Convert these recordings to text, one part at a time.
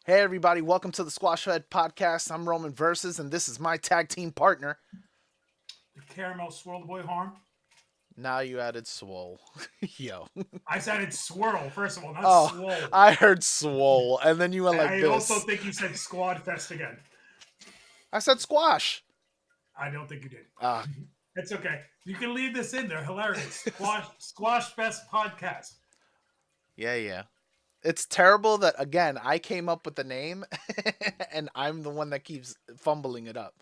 Hey everybody, welcome to the Squashfest podcast. I'm Roman Versus, and this is my tag team partner. The caramel swirl the boy harm. Now you added Swole. Yo. I said it's swirl, first of all, not Oh, swole. I heard Swole, and then you went like I also this. think you said squad fest again. I said Squash. I don't think you did. Ah, It's okay. You can leave this in there. Hilarious. Squash Fest podcast. yeah. It's terrible that, again, I came up with the name, and I'm the one that keeps fumbling it up.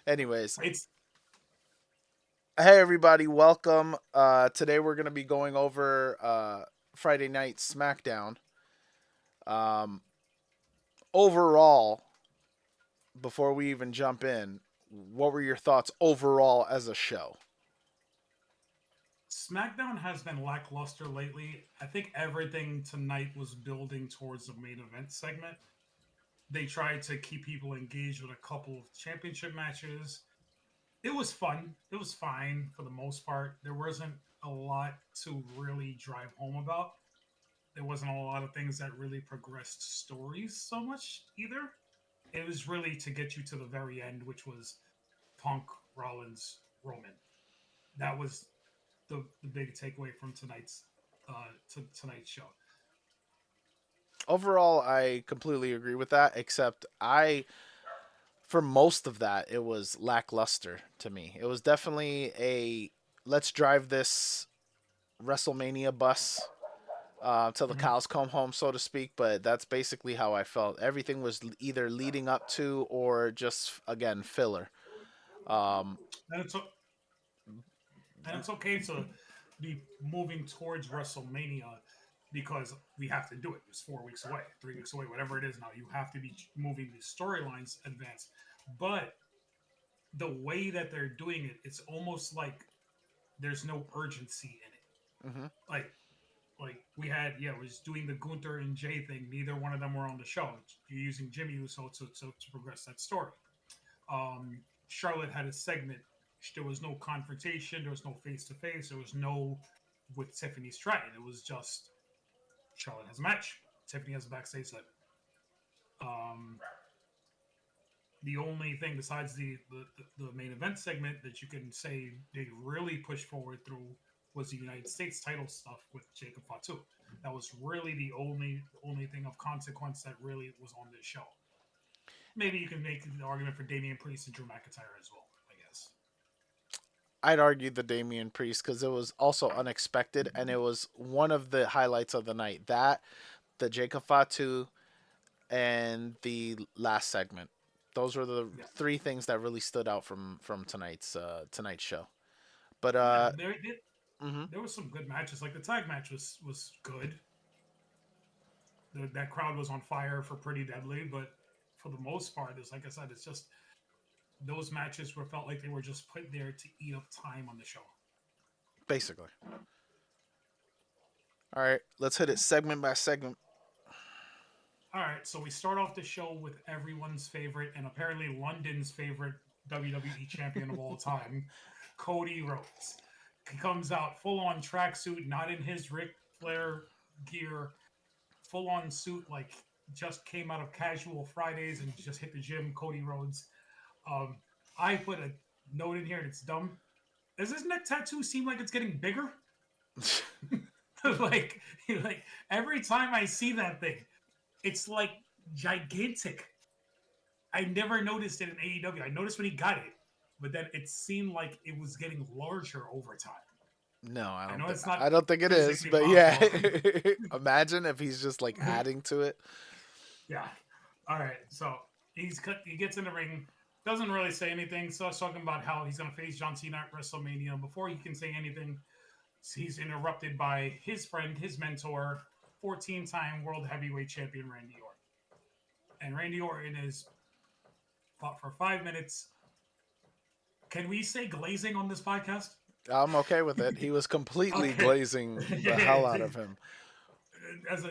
Anyways, It's hey everybody, welcome. Today we're going to be going over Friday night Smackdown. Um, Overall, before we even jump in, what were your thoughts overall as a show? SmackDown has been lackluster lately. I think everything tonight was building towards the main event segment. They tried to keep people engaged with a couple of championship matches. It was fun. It was fine for the most part. There wasn't a lot to really drive home about. There wasn't a lot of things that really progressed stories so much either. It was really to get you to the very end, which was Punk, Rollins, Roman. That was the big takeaway from tonight's show. Overall, I completely agree with that, except for most of that, it was lackluster to me. It was definitely a let's drive this WrestleMania bus till the Mm-hmm. cows come home, so to speak. But that's basically how I felt. Everything was either leading up to or just again filler. Um, And it's and it's okay to be moving towards WrestleMania because we have to do it. It's 4 weeks away, 3 weeks away, whatever it is now. You have to be moving the storylines advance. But the way that they're doing it, it's almost like there's no urgency in it. mhm. Like we had, yeah, was doing the Gunther and Jay thing. Neither one of them were on the show. You're using Jimmy Uso to progress that story. Charlotte had a segment. There was no confrontation. There was no face to face. There was no with Tiffany Stratton. It was just Charlotte has a match. Tiffany has a backstage segment. Um, the only thing besides the main event segment that you can say they really pushed forward through was the United States title stuff with Jacob Fatu. That was really the only thing of consequence that really was on this show. Maybe you can make the argument for Damian Priest and Drew McIntyre as well, I guess. I'd argue the Damian Priest because it was also unexpected and it was one of the highlights of the night. That the Jacob Fatu and the last segment. Those were the Yeah, three things that really stood out from tonight's show. But yeah. There, mm-hmm. there was some good matches. Like the tag match was good. That crowd was on fire for Pretty Deadly, but for the most part, it's like I said, it's just those matches were felt like they were just put there to eat up time on the show. Basically. All right, let's hit it segment by segment. All right, so we start off the show with everyone's favorite and apparently London's favorite WWE champion of all time, Cody Rhodes. He comes out full on tracksuit, not in his Ric Flair gear, full on suit, like just came out of casual Fridays and just hit the gym. Cody Rhodes. Um, I put a note in here and it's dumb. Does his neck tattoo seem like it's getting bigger? like, like every time I see that thing, it's like gigantic. I never noticed it in AEW. I noticed when he got it, but then it seemed like it was getting larger over time. No, I I don't know think it's not I don't think it is, physically but yeah. possible. Imagine if he's just like adding to it. Yeah. All right. So he gets in the ring, doesn't really say anything. Starts talking about how he's going to face John Cena at WrestleMania. Before he can say anything, he's interrupted by his friend, his mentor, 14-time World Heavyweight Champion Randy Orton. And Randy Orton is fought for 5 minutes. Can we say glazing on this podcast? I'm okay with it. He was completely Okay. glazing the hell Yeah. out of him. Us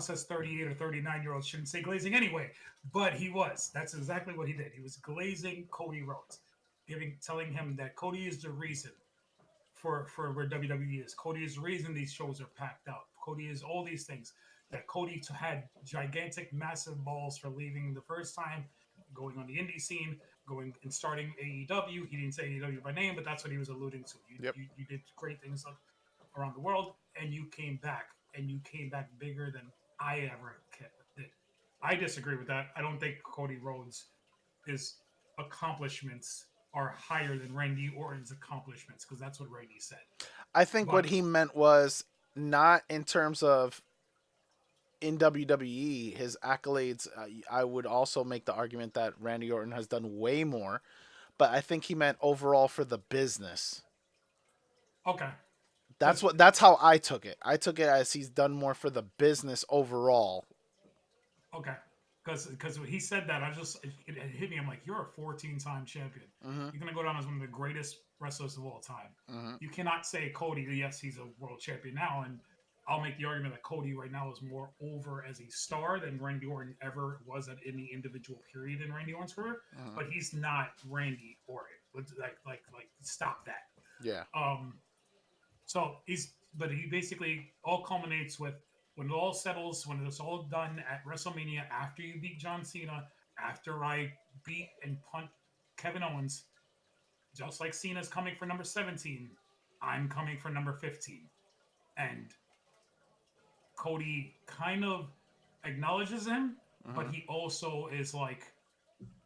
as 38 or 39-year-olds shouldn't say glazing anyway, but he was. That's exactly what he did. He was glazing Cody Rhodes, telling him that Cody is the reason for where WWE is. Cody is the reason these shows are packed out. Cody is all these things. that Cody had gigantic, massive balls for leaving the first time, going on the indie scene, going and starting AEW. He didn't say AEW by name, but that's what he was alluding to. You Yep. you, you did great things around the world, and you came back, and you came back bigger than I ever did. I disagree with that. I don't think Cody Rhodes' his accomplishments are higher than Randy Orton's accomplishments because that's what Randy said. I think what But he meant was not in terms of in WWE, his accolades. I would also make the argument that Randy Orton has done way more, but I think he meant overall for the business. okay, That's because what. That's how I took it. I took it as he's done more for the business overall. okay, because when he said that, it hit me. I'm like, you're a 14-time champion. Mm-hmm. You're gonna go down as one of the greatest wrestlers of all time. Mm-hmm. You cannot say Cody. Yes, he's a world champion now, and I'll make the argument that Cody right now is more over as a star than Randy Orton ever was at any individual period in Randy Orton's career. Mm-hmm. But he's not Randy Orton. Stop that. Yeah. Um, So but he basically all culminates with when it all settles, when it's all done at WrestleMania after you beat John Cena, after I beat and punt Kevin Owens, just like Cena's coming for number 17, I'm coming for number 15. And Cody kind of acknowledges him, but Mm-hmm. he also is like,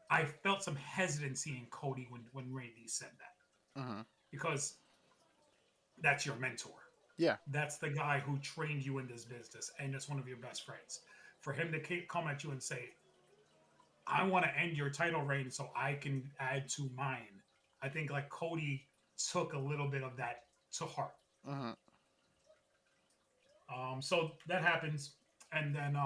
I felt some hesitancy in Cody when Randy said that Mm-hmm. because that's your mentor. Yeah. That's the guy who trained you in this business and is one of your best friends. For him to come at you and say, I want to end your title reign so I can add to mine, I think like Cody took a little bit of that to heart. Mm-hmm. So that happens. And then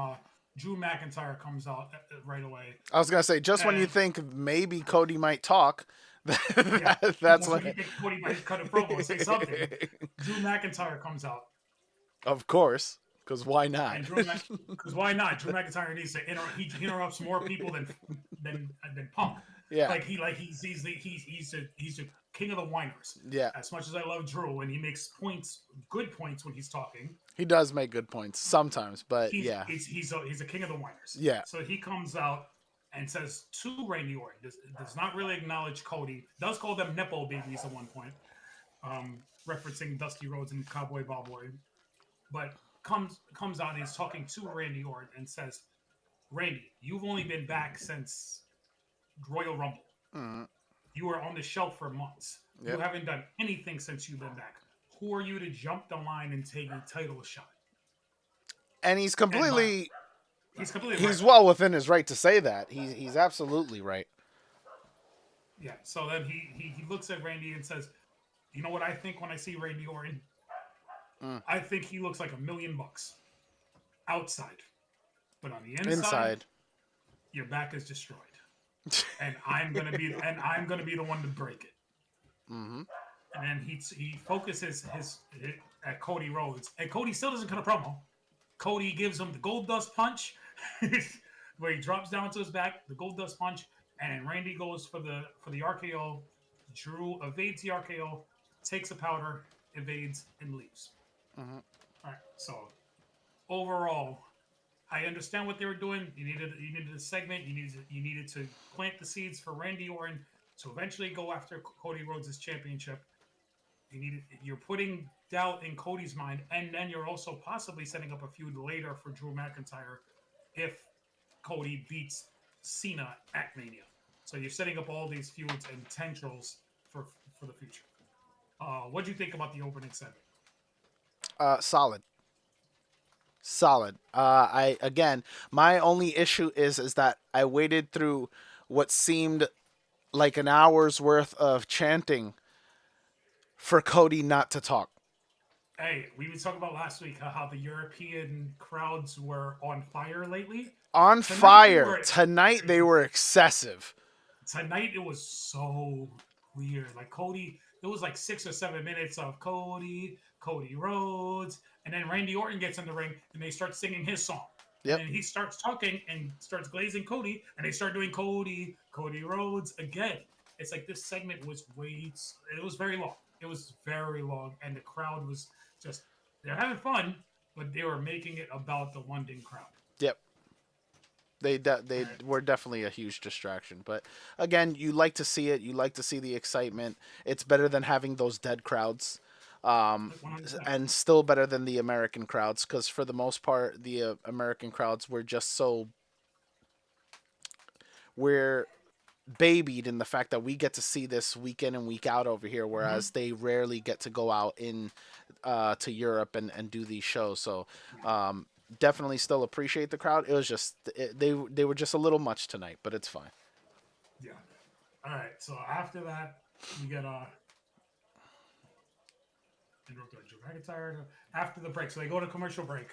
Drew McIntyre comes out right away. I was gonna say just when you And think maybe Cody might talk, yeah, that's just when you when. think Cody might cut a promo and say something, Drew McIntyre comes out. Of course, because why not? And because why not? Drew McIntyre needs to he interrupts more people than Punk. Yeah. He's the king of the whiners. Yeah. As much as I love Drew, and he makes good points when he's talking, He does make good points sometimes, but yeah. he's a king of the whiners. Yeah. So he comes out and says to Randy Orton, does not really acknowledge Cody, does call them Nepo babies at one point, referencing Dusty Rhodes and Cowboy Bob Orton, but comes out and he's talking to Randy Orton and says, Randy, you've only been back since Royal Rumble. Mm-hmm. You were on the shelf for months. You Yep. haven't done anything since you've been back. Who are you to jump the line and take a title shot? And he's And completely he's completely right. he's well within his right to say that. He's absolutely right. Yeah. So then he looks at Randy and says, "You know what I think when I see Randy Orton? Mm. I think he looks like $1,000,000 outside, but on the inside, Inside. your back is destroyed, and I'm gonna be the one to break it." Mm-hmm. And then he focuses his at Cody Rhodes, and Cody still doesn't cut a promo. Cody gives him the gold dust punch, where he drops down to his back, the gold dust punch, and Randy goes for the RKO. Drew evades the RKO, takes a powder, evades, and leaves. Mm-hmm. All right. So overall, I understand what they were doing. You needed a segment. You needed to plant the seeds for Randy Orton to eventually go after Cody Rhodes' championship. You're putting doubt in Cody's mind, and then you're also possibly setting up a feud later for Drew McIntyre if Cody beats Cena at Mania. So you're setting up all these feuds and tendrils for the future. What do you think about the opening segment? Solid. Solid. I again, my only issue is that I waited through what seemed like an hour's worth of chanting for Cody not to talk. Hey, we were talking about last week how the European crowds were on fire lately. On Tonight fire. Tonight they were excessive. Tonight it was so weird. Like Cody, it was like 6 or 7 minutes of Cody Rhodes, and then Randy Orton gets in the ring and they start singing his song. Yep. And then he starts talking and starts glazing Cody, and they start doing Cody Rhodes again. It's like this segment was it was very long. It was very long, and the crowd was they're having fun, but they were making it about the London crowd. Yep. They And were definitely a huge distraction, but again, you like to see it. You like to see the excitement. It's better than having those dead crowds, um, 100%. and still better than the American crowds because for the most part, the American crowds were just so we're babied in the fact that we get to see this week in and week out over here, Mm-hmm. whereas they rarely get to go out in to Europe and do these shows. So Yeah. um, definitely still appreciate the crowd. It was just they were just a little much tonight, but it's fine. Yeah. All right. So after that, we get interrupted McIntyre after the break. So they go to commercial break,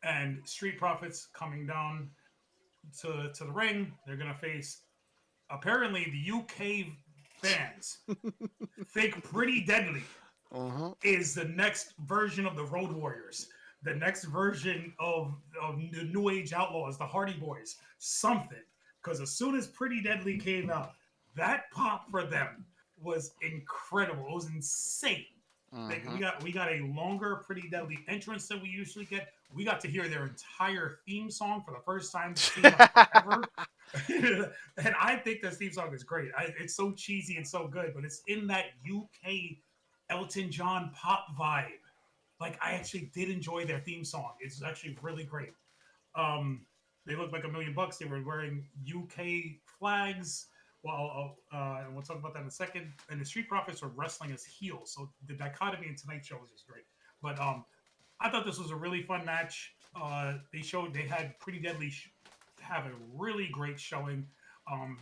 and Street Profits coming down to the ring. They're gonna face apparently the UK fans think Pretty Deadly Uh-huh. is the next version of the Road Warriors, the next version of the New Age Outlaws, the Hardy Boys, something. Because as soon as Pretty Deadly came out, that pop for them was incredible. It was insane. We Uh-huh. got a longer, Pretty Deadly entrance than we usually get. We got to hear their entire theme song for the first time, it seemed like forever. And I think this theme song is great. It's so cheesy and so good, but it's in that UK Elton John pop vibe. Like I actually did enjoy their theme song. It's actually really great. They looked like $1,000,000. They were wearing UK flags. Well, and we'll talk about that in a second. And the Street Profits were wrestling as heels, so the dichotomy in tonight's show was just great. But I thought this was a really fun match. They had Pretty Deadly have a really great showing.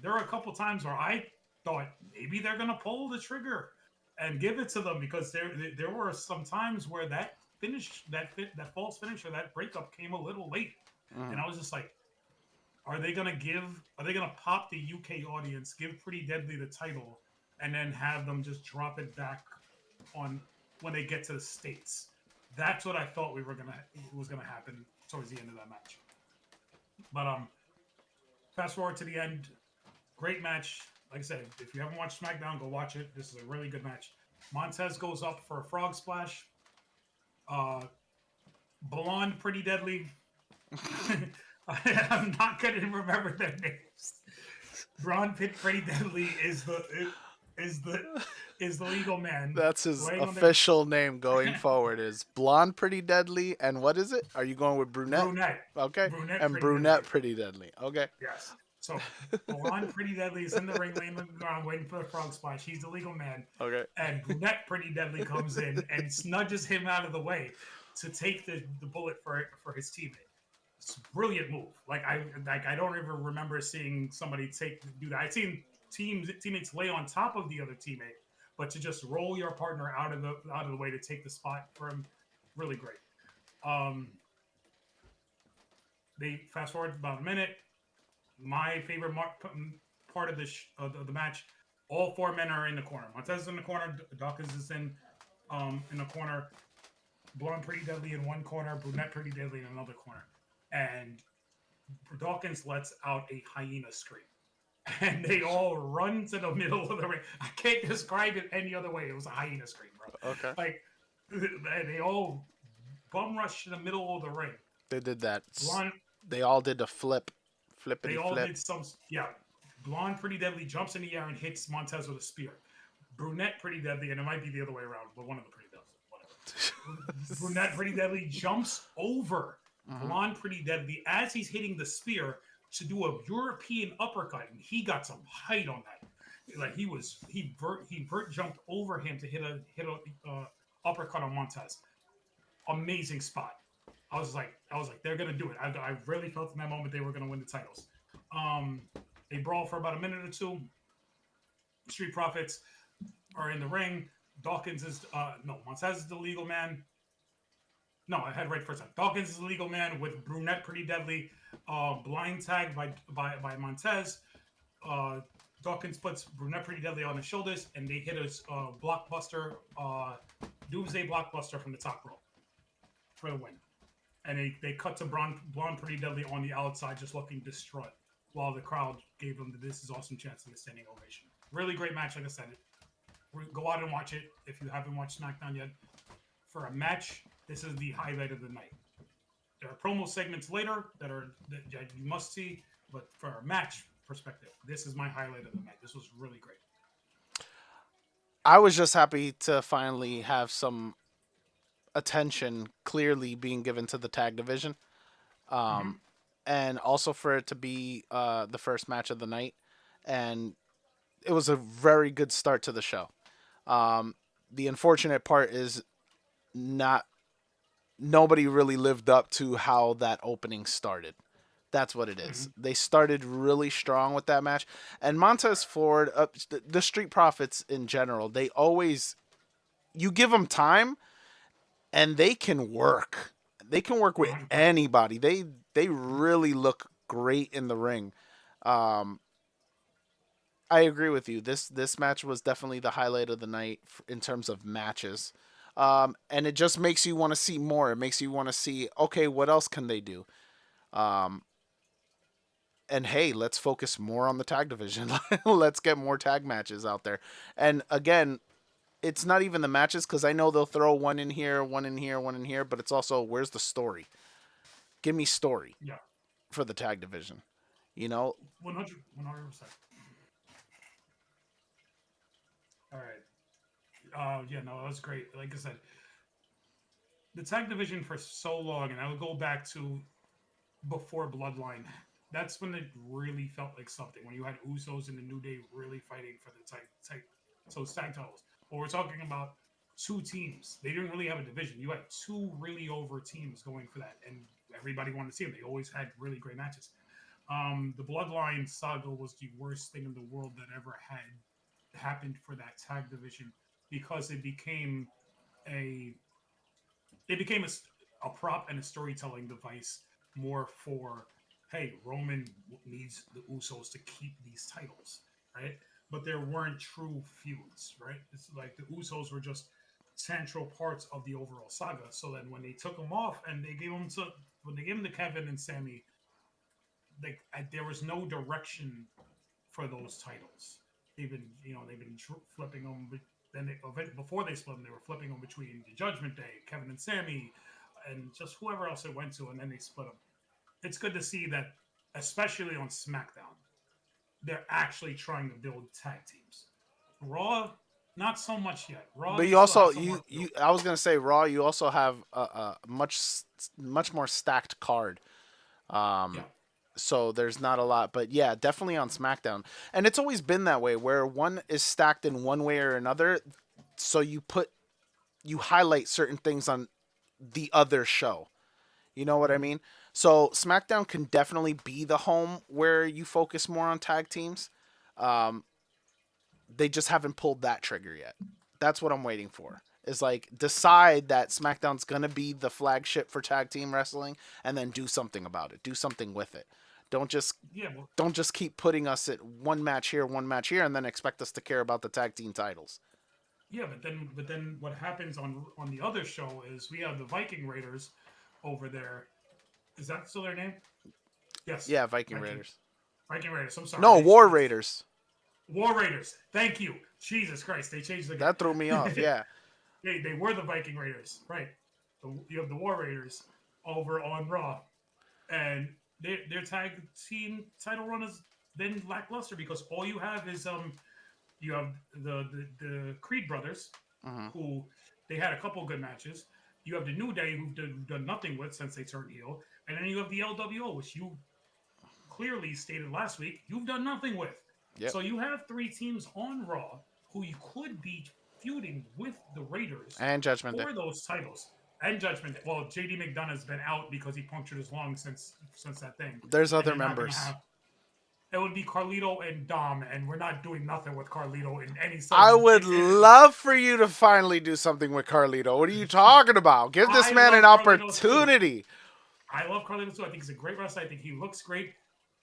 There were a couple times where I thought maybe they're gonna pull the trigger and give it to them because there were some times where that finish that false finish or that breakup came a little late, and Uh-huh. I was just like, are they gonna pop the UK audience, give Pretty Deadly the title, and then have them just drop it back on when they get to the states? That's what I thought was gonna happen towards the end of that match. But fast forward to the end, great match. Like I said, if you haven't watched SmackDown, go watch it. This is a really good match. Montez goes up for a frog splash. Uh, Blonde, Pretty Deadly. I'm not going to remember their names. Braun Pit, Pretty Deadly is the is the legal man That's his laying on their official name going forward is Blonde Pretty Deadly and what is it? Are you going with Brunette? brunette. Okay. Brunette, And Pretty Deadly. Brunette Pretty Deadly. Okay. Yes. So Blonde, Pretty Deadly is in the ring, laying on the ground, waiting for the frog splash. He's the legal man, Okay. and Brunette, Pretty Deadly comes in and nudges him out of the way to take the bullet for his teammate. It's a brilliant move. I don't even remember seeing somebody do that. I've seen teammates lay on top of the other teammate, but to just roll your partner out of the way to take the spot for him, really great. Um, they fast forward about a minute. My favorite part of the match, all four men are in the corner. Montez is in the corner. Dawkins is in the corner. Blonde Pretty Deadly in one corner. Brunette Pretty Deadly in another corner. And Dawkins lets out a hyena scream. And they all run to the middle of the ring. I can't describe it any other way. It was a hyena scream, bro. Okay. Like, they all bum rush to the middle of the ring. They did that. Blonde, They all did a flip. they Flippity all flip. did some, yeah. Blonde Pretty Deadly jumps in the air and hits Montez with a spear. Brunette Pretty Deadly, and it might be the other way around, but one of the Pretty Deadly, whatever. Brunette Pretty Deadly jumps over Uh-huh. Blonde Pretty Deadly as he's hitting the spear to do a European uppercut, and he got some height on that. Like he vert jumped over him to hit a uppercut on Montez. Amazing spot. I was like, they're gonna do it. I really felt in that moment they were gonna win the titles. Um, they brawl for about a minute or two. Street Profits are in the ring. Dawkins is no Montez is the legal man. No, I had right first time. Dawkins is a legal man with Brunette Pretty Deadly. Blind tag by Montez. Uh, Dawkins puts Brunette Pretty Deadly on his shoulders, and they hit a blockbuster, Doomsday blockbuster from the top rope for the win. And they cut to Blonde Pretty Deadly on the outside, just looking distraught, while the crowd gave them the "This Is Awesome" chance and the standing ovation. Really great match, like I said. Go out and watch it if you haven't watched SmackDown yet. For a match this is the highlight of the night. There are promo segments later that you must see, but for a match perspective, this is my highlight of the night. This was really great. I was just happy to finally have some attention clearly being given to the tag division, Mm-hmm. um, and also for it to be the first match of the night, and it was a very good start to the show. Um, the unfortunate part is not nobody really lived up to how that opening started. That's what it is. Mm-hmm. They started really strong with that match, and Montez Ford, the Street Profits in general, they always you give them time and they can work. They can work with 100%. anybody. They really look great in the ring. Um, I agree with you. This match was definitely the highlight of the night in terms of matches. And it just makes you want to see more. It makes you want to see, okay, what else can they do? Um, and hey, let's focus more on the tag division. Let's get more tag matches out there. And again, it's not even the matches because I know they'll throw one in here, one in here, one in here, but it's also where's the story? Give me story Yeah, for the tag division. You know, 100%. All right. Yeah, no, that was great. Like I said, the tag division for so long, and I would go back to before Bloodline. That's when it really felt like something. When you had Usos and the New Day really fighting for the tag titles. But we're talking about two teams. They didn't really have a division. You had two really over teams going for that, and everybody wanted to see them. They always had really great matches. The Bloodline saga was the worst thing in the world that ever had happened for that tag division because a it became a prop and a storytelling device more for hey, Roman needs the Usos to keep these titles, right? But there weren't true feuds, right? It's like the Usos were just central parts of the overall saga. So then when they took them off and they gave them to when they gave them to Kevin and Sammy, like there was no direction for those titles. They've been flipping them. But then before they split them, they were flipping them between the Judgment Day, Kevin and Sammy, and just whoever else it went to, and then they split them. It's good to see that, especially on SmackDown, they're actually trying to build tag teams. Raw, not so much yet. Raw, but they you still also have some work to do. you I was gonna say Raw. You also have a much more stacked card. Yeah, Um, so there's not a lot, but yeah, definitely on SmackDown, and it's always been that way where one is stacked in one way or another. So you highlight certain things on the other show. You know what I mm-hmm. mean? So SmackDown can definitely be the home where you focus more on tag teams. Um, they just haven't pulled that trigger yet. That's what I'm waiting for. Is like decide that SmackDown's gonna be the flagship for tag team wrestling, and then do something about it. Do something with it. Don't just Yeah, well, don't just keep putting us at one match here, and then expect us to care about the tag team titles. yeah, but then what happens on the other show is we have the Viking Raiders over there. Is that still their name? Yes, Yeah, Viking Viking Raiders. Viking Raiders. I'm sorry, No, War Raiders. War Raiders. Thank you, Jesus Christ. They changed That threw me off. again. Yeah. They were the Viking Raiders, right? You have the War Raiders over on Raw, and their tag team title run has been lackluster because all you have is you have the Creed brothers Mm-hmm. who they had a couple good matches. You have the New Day who've done nothing with since they turned heel, and then you have the LWO, which you clearly stated last week you've done nothing with. Yep. So you have three teams on Raw who you could be feuding with the Raiders And Judgment Day. for those titles. And Judgment Day. Well, JD McDonough has been out because he punctured his lung since that thing. There's And other you're not gonna members. have it would be Carlito and Dom, and we're not doing nothing with Carlito in any I segment. would love for you to finally do something with Carlito. What are you talking about? Give this I man love an Carlito too. opportunity. I love Carlito too. I think he's a great wrestler. I think he looks great.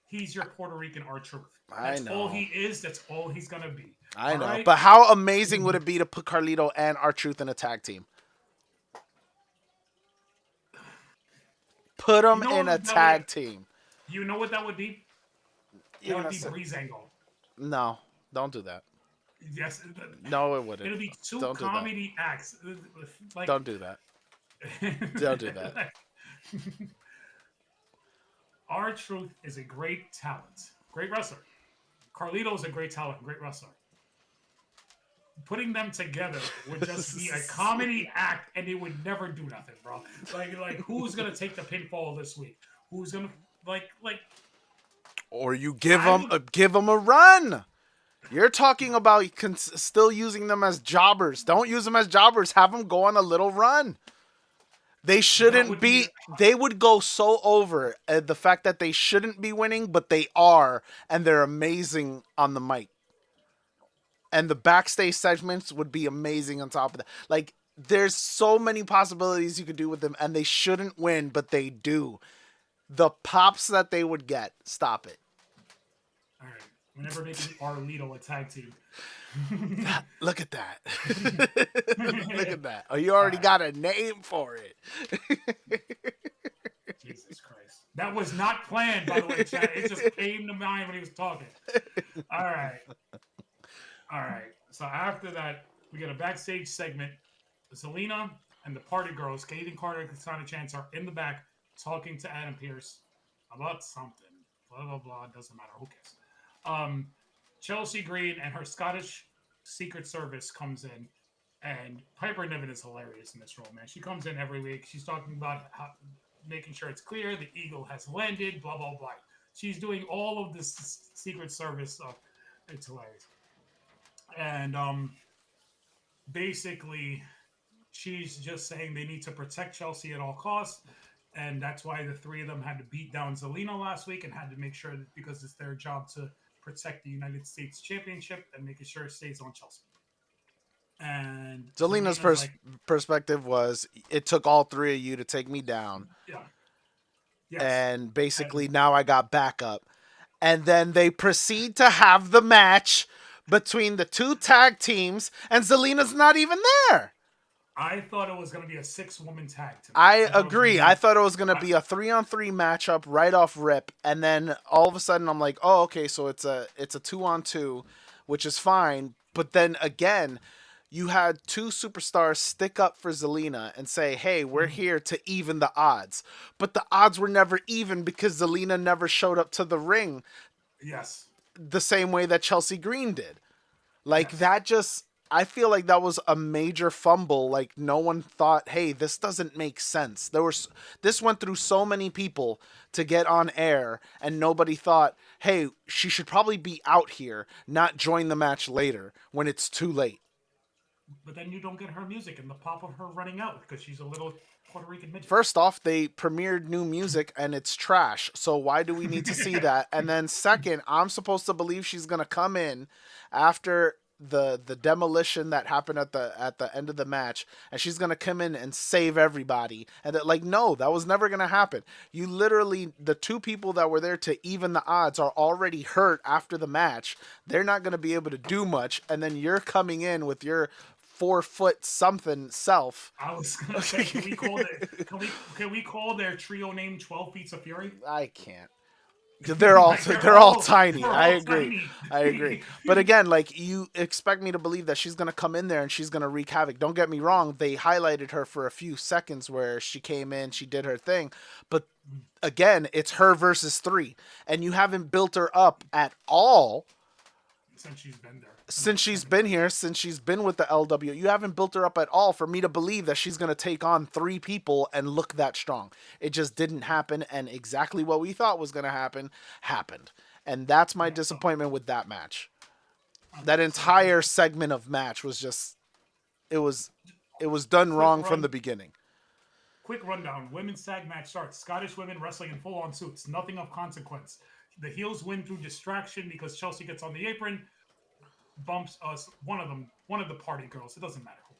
He's your Puerto Rican R-Truth. I That's all he know. is. That's all he's gonna be. I All know. right. But how amazing would it be to put Carlito and R Truth in a tag team? Put You them know in a what that would? tag team. You know what that would be? You're That would gonna be say Breezango. no. Don't do that. Yes, No, it wouldn't. it'll be two Don't do that. comedy acts. Like Don't do that. Don't do that. R-Truth is a great talent, great wrestler. Carlito is a great talent, great wrestler. Putting them together would just be a comedy act, and it would never do nothing, bro. Like who's gonna take the pinfall this week? Who's gonna like? Or you I would. give them a run. You're talking about still using them as jobbers. Don't use them as jobbers. Have them go on a little run. They That shouldn't would be. be. They would go so over the fact that they shouldn't be winning, but they are, and they're amazing on the mic. And the backstage segments would be amazing on top of that. Like, there's so many possibilities you could do with them, and they shouldn't win, but they do. The pops that they would get, stop it. All right. Whenever making Arlito a tag team. Look at that. Look at that. Oh, you All already right. got a name for it. Jesus Christ. That was not planned, by the way, Chad. It just came to mind when he was talking. All right. All right. So after that, we get a backstage segment. Zelina and the party girls, Kaden Carter and Katana Chance, are in the back talking to Adam Pierce about something. Blah, blah, blah. Doesn't matter. Who cares? Um, Chelsea Green and her Scottish Secret Service comes in, and Piper Niven is hilarious in this role, man. She comes in every week. She's talking about making sure it's clear the Eagle has landed, blah, blah, blah. She's doing all of this Secret Service stuff. It's hilarious. And basically, she's just saying they need to protect Chelsea at all costs. And that's why the three of them had to beat down Zelina last week and had to make sure that because it's their job to protect the United States Championship and making sure it stays on Chelsea. And Zelina's Zelina's like, perspective was it took all three of you to take me down. yeah, yes. And basically, And now I got backup. And then they proceed to have the match between the two tag teams, and Zelina's not even there. I thought it was going to be a 6-woman tag tonight. I I thought it was going agree. to I be. thought it was going to be a 3-on-3 matchup right off rip, and then all of a sudden I'm like, "Oh, okay, so it's a 2-on-2, which is fine." But then again, you had two superstars stick up for Zelina and say, "Hey, we're here to even the odds." But the odds were never even because Zelina never showed up to the ring Yes. the same way that Chelsea Green did. Like Yes. that just I feel like that was a major fumble. Like no one thought, "Hey, this doesn't make sense." This went through so many people to get on air and nobody thought, "Hey, she should probably be out here, not join the match later when it's too late." But then you don't get her music and the pop of her running out because she's a little Puerto Rican midget. First off, they premiered new music and it's trash. So why do we need to see that? And then second, I'm supposed to believe she's gonna come in after the demolition that happened at the end of the match, and she's gonna come in and save everybody. And that, like, no, that was never gonna happen. You literally, the two people that were there to even the odds are already hurt after the match. They're not gonna be able to do much, and then you're coming in with your 4 foot something self. I was gonna say, can we call it? Can we call their trio name 12 Feet of Fury? I can't. They're all Like they're all tiny. they're I all agree. tiny. I agree. But again, like you expect me to believe that she's gonna come in there and she's gonna wreak havoc. Don't get me wrong. They highlighted her for a few seconds where she came in, she did her thing. But again, it's her versus three, and you haven't built her up at all Since she's been there. since she's been here, since she's been with the LW. You haven't built her up at all for me to believe that she's going to take on three people and look that strong. It just didn't happen, and exactly what we thought was going to happen happened. And that's my Yeah. disappointment with that match. Okay, That so entire segment of match was just it was it was done quick wrong from run. the beginning. Quick rundown. Women's tag match starts. Scottish women wrestling in full-on suits. Nothing of consequence. The heels win through distraction because Chelsea gets on the apron, bumps us. One of the party girls. It doesn't matter who.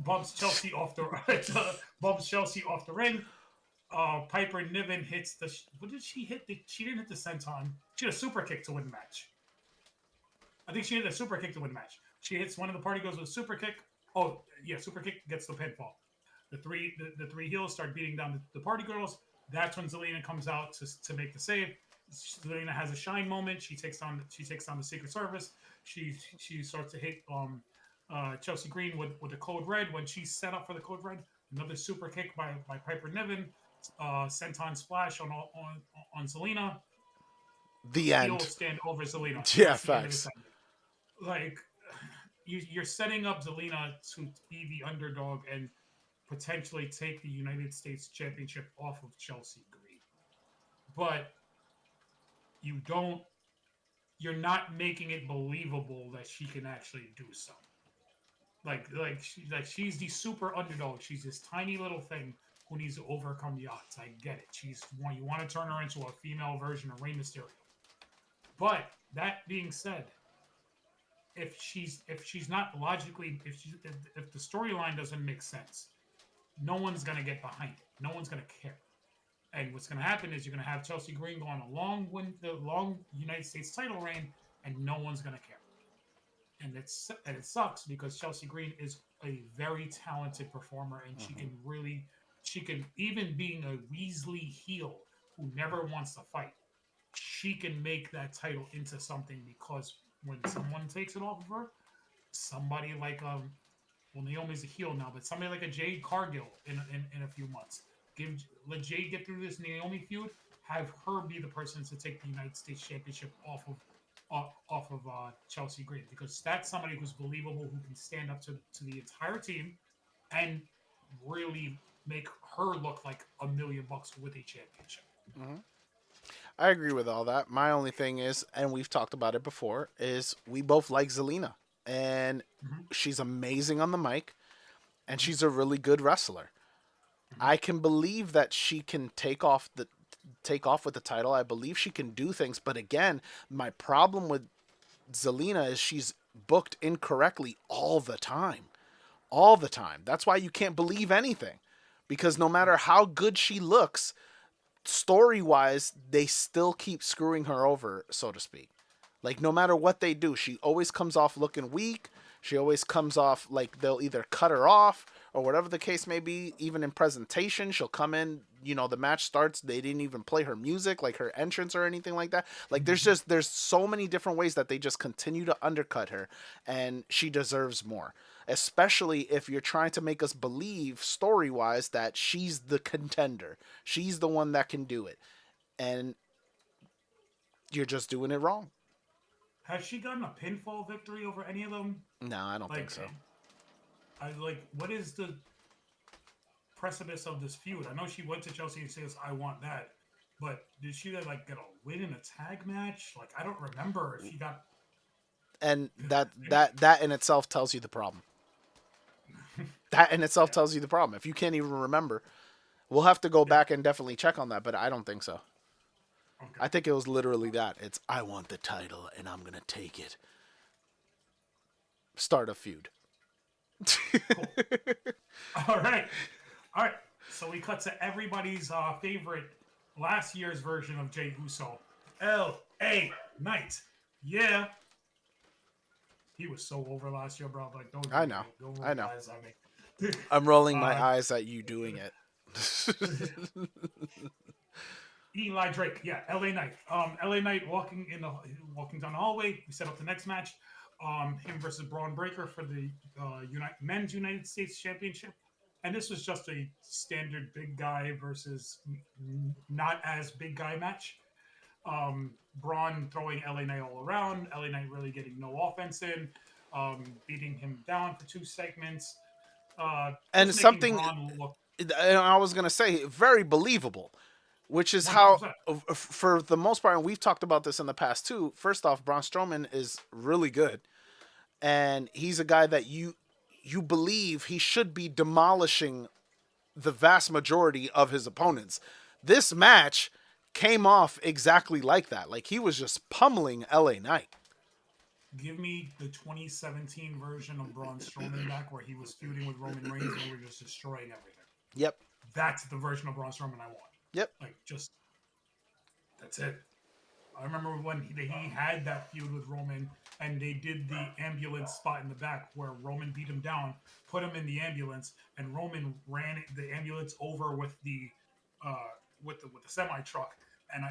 Bumps Chelsea off the bumps Chelsea off the ring. Piper Niven hits the. What did she hit? She didn't hit the senton. She had a super kick to win the match. I think she hit a super kick to win the match. She hits one of the party girls with a super kick. Oh yeah, super kick gets the pinfall. The three heels start beating down the party girls. That's when Zelina comes out to make the save. Zelina has a shine moment. She takes on the Secret Service. She starts to hit Chelsea Green with the code red when she's set up for the code red. Another super kick by Piper Niven, senton splash on Zelina. The Heel end. stand over Zelina. Yeah, That's the end of the facts. segment. Like you're setting up Zelina to be the underdog and potentially take the United States Championship off of Chelsea Green, but you don't. You're not making it believable that she can actually do so. She's the super underdog. She's this tiny little thing who needs to overcome the odds. I get it. You want to turn her into a female version of Rey Mysterio. But that being said, if she's not logically if the storyline doesn't make sense, no one's gonna get behind it. No one's gonna care. And what's gonna happen is you're gonna have Chelsea Green go on the long United States title reign, and no one's gonna care. And it sucks because Chelsea Green is a very talented performer, and Hmm. she can even being a Weasley heel who never wants to fight, she can make that title into something because when someone takes it off of her, somebody like well, Naomi's a heel now, but somebody like a Jade Cargill in a few months. Let Jade get through this Naomi feud. Have her be the person to take the United States Championship off of Chelsea Green, because that's somebody who's believable, who can stand up to the entire team and really make her look like $1 million with a championship. Hmm. I agree with all that. My only thing is, and we've talked about it before, is we both like Zelina, and Mm-hmm, she's amazing on the mic, and mm-hmm, she's a really good wrestler. mm-hmm. I can believe that she can take off with the title. I believe she can do things, but again, my problem with Zelina is she's booked incorrectly all the time. All the time. That's why you can't believe anything. Because no matter Right. how good she looks, story wise, they still keep screwing her over, so to speak. Like no matter what they do, she always comes off looking weak. She always comes off like they'll either cut her off or whatever the case may be. Even in presentation, she'll come in. The match starts. They didn't even play her music, like her entrance or anything like that. Like Mm-hmm. there's so many different ways that they just continue to undercut her, and she deserves more. Especially if you're trying to make us believe story wise that she's the contender, she's the one that can do it, and you're just doing it wrong. Has she gotten a pinfall victory over any of them? No, I don't think Like, so. I like what is the precipice of this feud? I know she went to Chelsea and says, "I want that," but did she like get a win in a tag match? Like, I don't remember if she got. And that in itself tells you the problem. That in itself Yeah. tells you the problem. If you can't even remember, we'll have to go Yeah. back and definitely check on that. But I don't think so. Okay. I think it was literally that. It's I want the title and I'm gonna take it. Start a feud. Cool. All right. All right. So we cut to everybody's favorite last year's version of Jay Uso, L.A. Knight. Yeah, he was so over last year, bro. Like, don't I make know. me don't roll I your know. eyes at me. I'm rolling my uh, eyes at you doing it. Eli Drake, yeah, LA Knight. LA Knight walking down the hallway. We set up the next match. Him versus Braun Breaker for the men's United States Championship. And this was just a standard big guy versus not as big guy match. Braun throwing LA Knight all around. LA Knight really getting no offense in. Beating him down for 2 segments. And Just making something Braun look I was gonna say very believable, which is how 100%. for the most part, and we've talked about this in the past too. First off, Braun Strowman is really good, and he's a guy that you believe he should be demolishing the vast majority of his opponents. This match came off exactly like that. Like he was just pummeling LA Knight. Give me the 2017 version of Braun Strowman back where he was feuding with Roman Reigns and we were just destroying everything. Yep. That's the version of Braun Strowman I want. Yep. Like, just, that's it. I remember when he had that feud with Roman and they did the ambulance spot in the back where Roman beat him down, put him in the ambulance, and Roman ran the ambulance over uh, with the semi truck,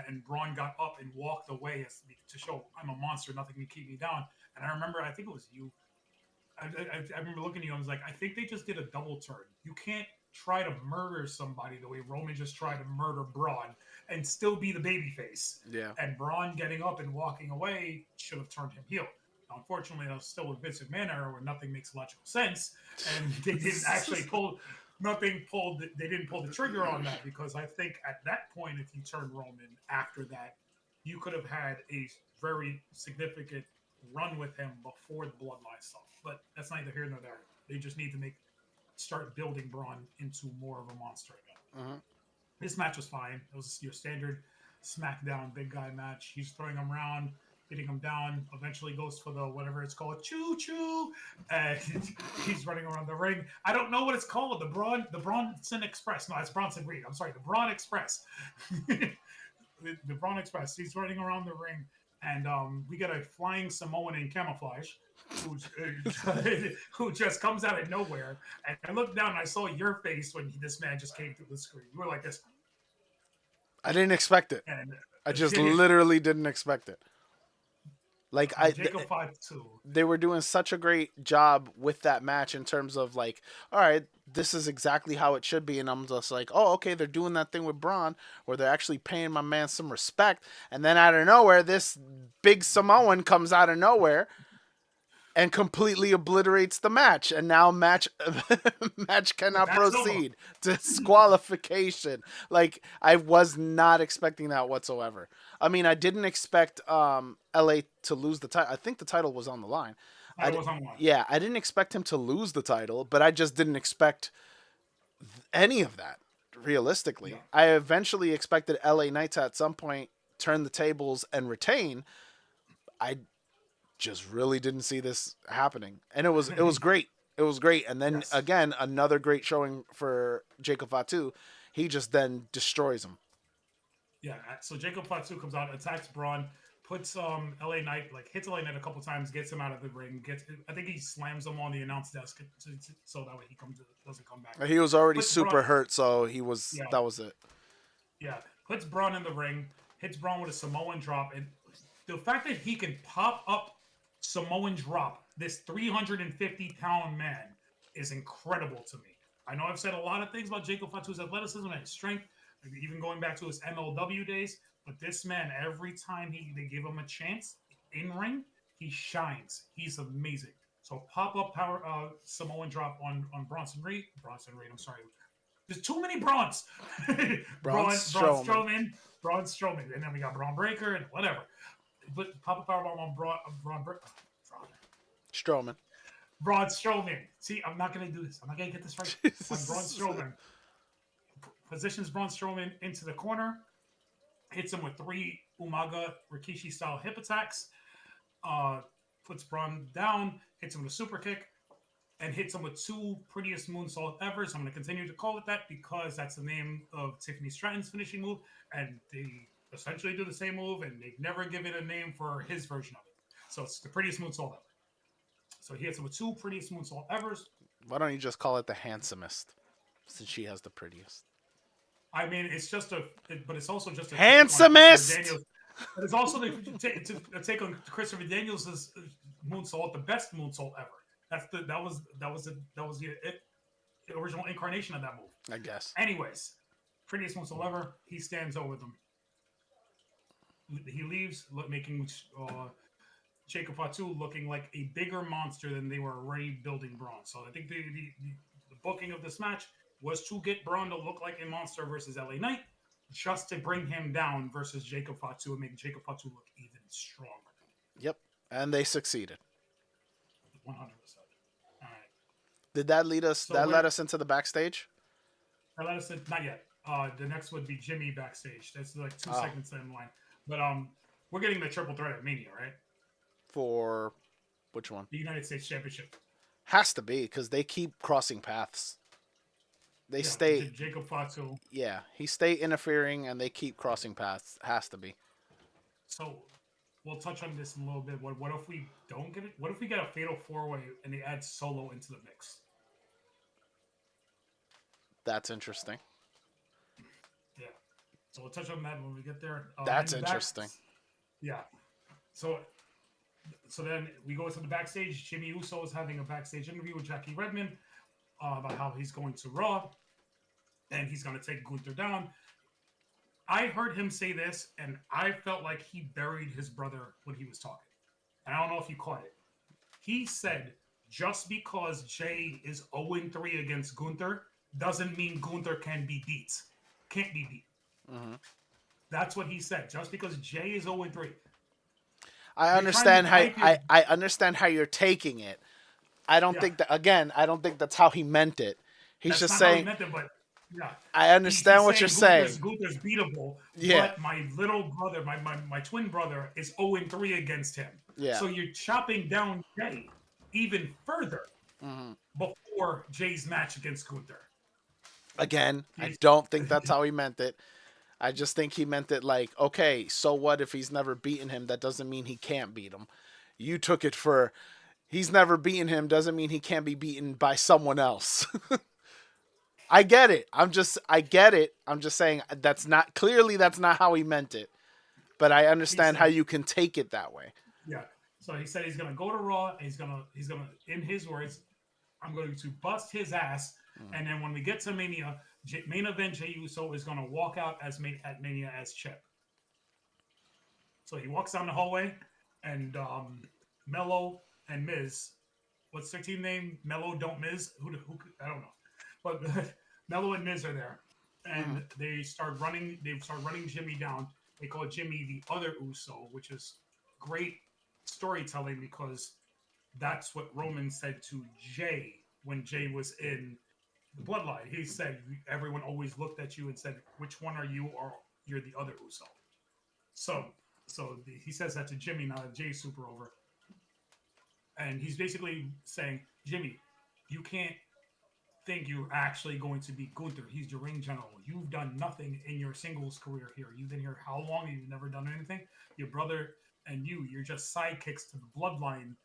and Braun got up and walked away to show I'm a monster, nothing can keep me down. And I remember, I think it was you. I remember looking at you. I was like, I think they just did a double turn. You can't try to murder somebody the way Roman just tried to murder Braun and still be the babyface. Yeah. And Braun getting up and walking away should have turned him heel. Now, unfortunately, that was still a Vince McMahon era where nothing makes logical sense, and they didn't actually pull nothing pulled. They didn't pull the trigger on that because I think at that point, if you turn Roman after that, you could have had a very significant run with him before the bloodline stuff. But that's neither here nor there. They just need to start building Braun into more of a monster again. Uh-huh. This match was fine. It was your standard SmackDown big guy match. He's throwing him around, hitting him down. Eventually goes for the whatever it's called, choo choo, and he's running around the ring. I don't know what it's called. The Bronson Express. No, it's Bronson Reed. I'm sorry, the Braun Express. The Braun Express. He's running around the ring, and we get a flying Samoan in camouflage. Who just comes out of nowhere. And I looked down and I saw your face when this man just came through the screen. You were like this. I didn't expect it. And I just literally didn't expect it. Like Jacob 5-2. They were doing such a great job with that match in terms of like, all right, this is exactly how it should be, and I'm just like, oh, okay, they're doing that thing with Braun where they're actually paying my man some respect, and then out of nowhere, this big Samoan comes out of nowhere and completely obliterates the match, and now match cannot proceed to disqualification. Like, I was not expecting that whatsoever. I mean, I didn't expect LA to lose the title. I think the title was on the line. Yeah, I didn't expect him to lose the title, but I just didn't expect any of that. Realistically, yeah. I eventually expected LA Knights at some point turn the tables and retain. I just really didn't see this happening, and it was great. It was great, and then again another great showing for Jacob Fatu. He just then destroys him. Yeah, so Jacob Fatu comes out, attacks Braun, puts LA Knight, like hits LA Knight a couple times, gets him out of the ring. I think he slams him on the announce desk so that way he doesn't come back. He was already super hurt, so he was. Yeah. That was it. Yeah, puts Braun in the ring, hits Braun with a Samoan drop, and the fact that he can pop up Samoan drop this 350-pound man is incredible to me. I know I've said a lot of things about Jacob Fatu's athleticism and his strength, even going back to his MLW days, but this man, every time they give him a chance in ring, he shines. He's amazing. So pop up power Samoan drop on Bronson Reed. I'm sorry. There's too many Brauns. Braun Strowman, and then we got Braun Breaker and whatever. But pop up powerbomb on Strowman. Braun Strowman. See, I'm not going to do this. I'm not going to get this right. On Braun Strowman. Positions Braun Strowman into the corner. Hits him with 3 Umaga Rikishi-style hip attacks. Puts Braun down. Hits him with a super kick. And hits him with 2 prettiest moonsault ever. So I'm going to continue to call it that because that's the name of Tiffany Stratton's finishing move. And they essentially do the same move, and they've never given a name for his version of it. So it's the prettiest moonsault ever. So he hits him with 2 prettiest moonsault evers. Why don't you just call it the handsomest, since she has the prettiest? I mean, it's also just a handsomest. But it's also to take on Christopher Daniels' moonsault, the best moonsault ever. That was the original incarnation of that move, I guess. Anyways, prettiest moonsault ever. He stands over them. He leaves, making Jacob Fatu looking like a bigger monster than they were already building Braun. So I think the booking of this match was to get Braun to look like a monster versus LA Knight, just to bring him down versus Jacob Fatu and make Jacob Fatu look even stronger. Yep, and they succeeded. 100%. All right. Did that lead us? So that led us into the backstage. That led us in, not yet. The next would be Jimmy backstage. That's like 2 seconds in line. But we're getting the triple threat at Mania, right? For which one? The United States Championship. Has to be, because they keep crossing paths. They stay. Jacob Fatu. Yeah, he stay interfering, and they keep crossing paths. Has to be. So we'll touch on this in a little bit. What if we don't get it? What if we get a fatal 4-way and they add Solo into the mix? That's interesting. Yeah. So we'll touch on that when we get there. That's interesting. Yeah. So then we go to the backstage. Jimmy Uso is having a backstage interview with Jackie Redmond about how he's going to Raw. and he's going to take Gunther down. I heard him say this, and I felt like he buried his brother when he was talking. And I don't know if you caught it. He said, just because Jay is 0-3 against Gunther doesn't mean Gunther can be beat. Can't be beat. Mm-hmm. That's what he said. Just because Jay is 0-3. I You're trying understand to how hype your. I understand how you're taking it. I don't Yeah, think that again. I don't think that's how he meant it. He's that's just not how he saying. meant it, but yeah. I understand He's what you're saying saying. Gunther's beatable, Yeah, but my little brother, my twin brother, is 0-3 against him. yeah. So you're chopping down Jay even further Hmm. before Jay's match against Gunther. Again, I He's don't think that's how he meant it. I just think he meant it like, okay, so what if he's never beaten him? That doesn't mean he can't beat him. You took it for he's never beaten him doesn't mean he can't be beaten by someone else. I get it. I get it. I'm just saying that's not clearly that's not how he meant it. But I he understand how said, you can take it that way. yeah. So he said he's gonna go to Raw and he's gonna in his words, I'm going to bust his ass, Mm. and then when we get to Mania, main event Jey Uso is gonna walk out at Mania as Chip. So he walks down the hallway, and Mello and Miz, what's their team name? Mello don't Miz. Who I don't know, but Mello and Miz are there, Mm. and they start running. They start running Jimmy down. They call Jimmy the other Uso, which is great storytelling because that's what Roman said to Jay when Jay was in the Bloodline. He said everyone always looked at you and said, "Which one are you?" Or "You're the other Uso." So, he says that to Jimmy now that Jay's super over, and he's basically saying, "Jimmy, you can't think you're actually going to beat Gunther. He's your ring general. You've done nothing in your singles career here. You've been here how long? You've never done anything. Your brother and you're just sidekicks to the bloodline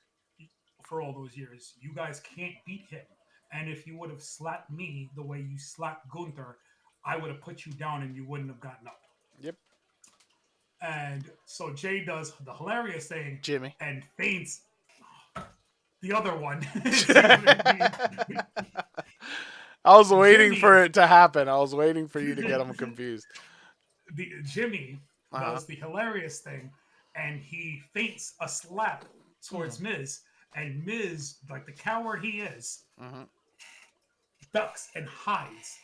for all those years. You guys can't beat him. And if you would have slapped me the way you slapped Gunther, I would have put you down and you wouldn't have gotten up." Yep. And so Jay does the hilarious thing Jimmy. and faints the other one. I was waiting Jimmy, for it to happen. I was waiting for you to get him confused. Jimmy Uh huh. does the hilarious thing, and he feints a slap Mm. towards Miz, and Miz, like the coward he is, Mm-hmm. ducks and hides.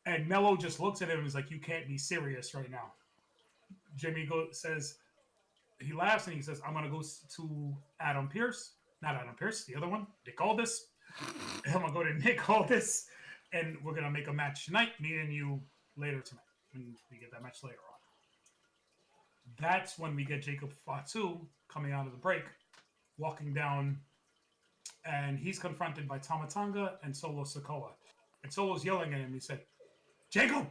And Mello just looks at him and is like, "You can't be serious right now." Jimmy says, he laughs and he says, "I'm gonna go to Adam Pierce, not Adam Pierce, the other one, Nick Aldis. I'm gonna go to Nick Aldis, and we're gonna make a match tonight, me and you later tonight, when we get that match later on." That's when we get Jacob Fatu coming out of the break, walking down, and he's confronted by Tamatanga and Solo Sokoa. And Solo's yelling at him. He said, "Jacob,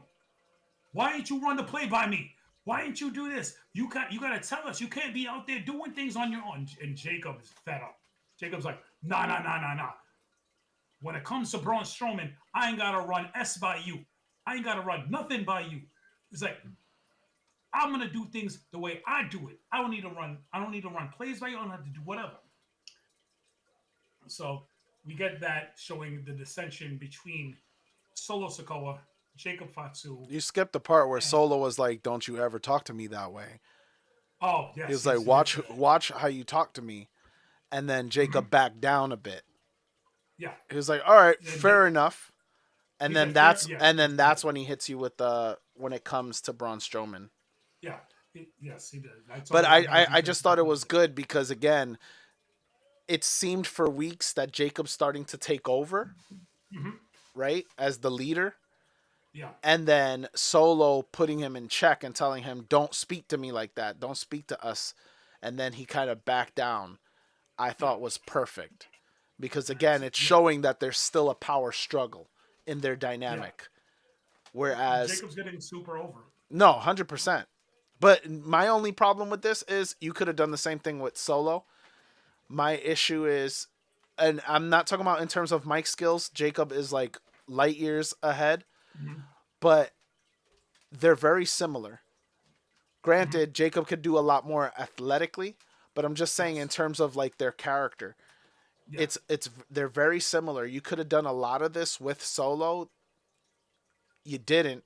why ain't you run the play by me? Why ain't you do this? You gotta tell us. You can't be out there doing things on your own." And Jacob is fed up. Jacob's like, "Nah, nah, nah, nah, nah. When it comes to Braun Strowman, I ain't gotta run S by you. I ain't gotta run nothing by you." It's like, I'm gonna do things the way I do it. I don't need to run. I don't need to run plays by you. I don't have to do whatever. So we get that showing the dissension between Solo Sokoa, Jacob Fatu, You skipped the part where and Solo was like, "Don't you ever talk to me that way." oh He yes, was like, he did "Watch, say that. watch how you talk to me." And then Mm-hmm. Jacob backed down a bit. Yeah, He was like, "All right, and fair enough." he said fair. Yeah, yes, he did. That's when he hits you with the when it comes to Braun Strowman. Yeah, yes, he did. I But told you I got to be I fair just to the thought it was fans. good because again, it seemed for weeks that Jacob's starting to take over, Mm-hmm. right, as the leader, Yeah, and then Solo putting him in check and telling him, "Don't speak to me like that. Don't speak to us." And then he kind of backed down. I yeah, thought was perfect because again, that's it's yeah, showing that there's still a power struggle in their yeah. dynamic. Whereas Jacob's getting super over. no, 100%. But my only problem with this is you could have done the same thing with Solo. My issue is, and I'm not talking about in terms of mic skills. Jacob is like light years ahead, Mm-hmm. but they're very similar. Mm-hmm. Granted, Jacob could do a lot more athletically, but I'm just saying in Yes, terms of like their character, yeah, it's they're very similar. You could have done a lot of this with Solo You didn't.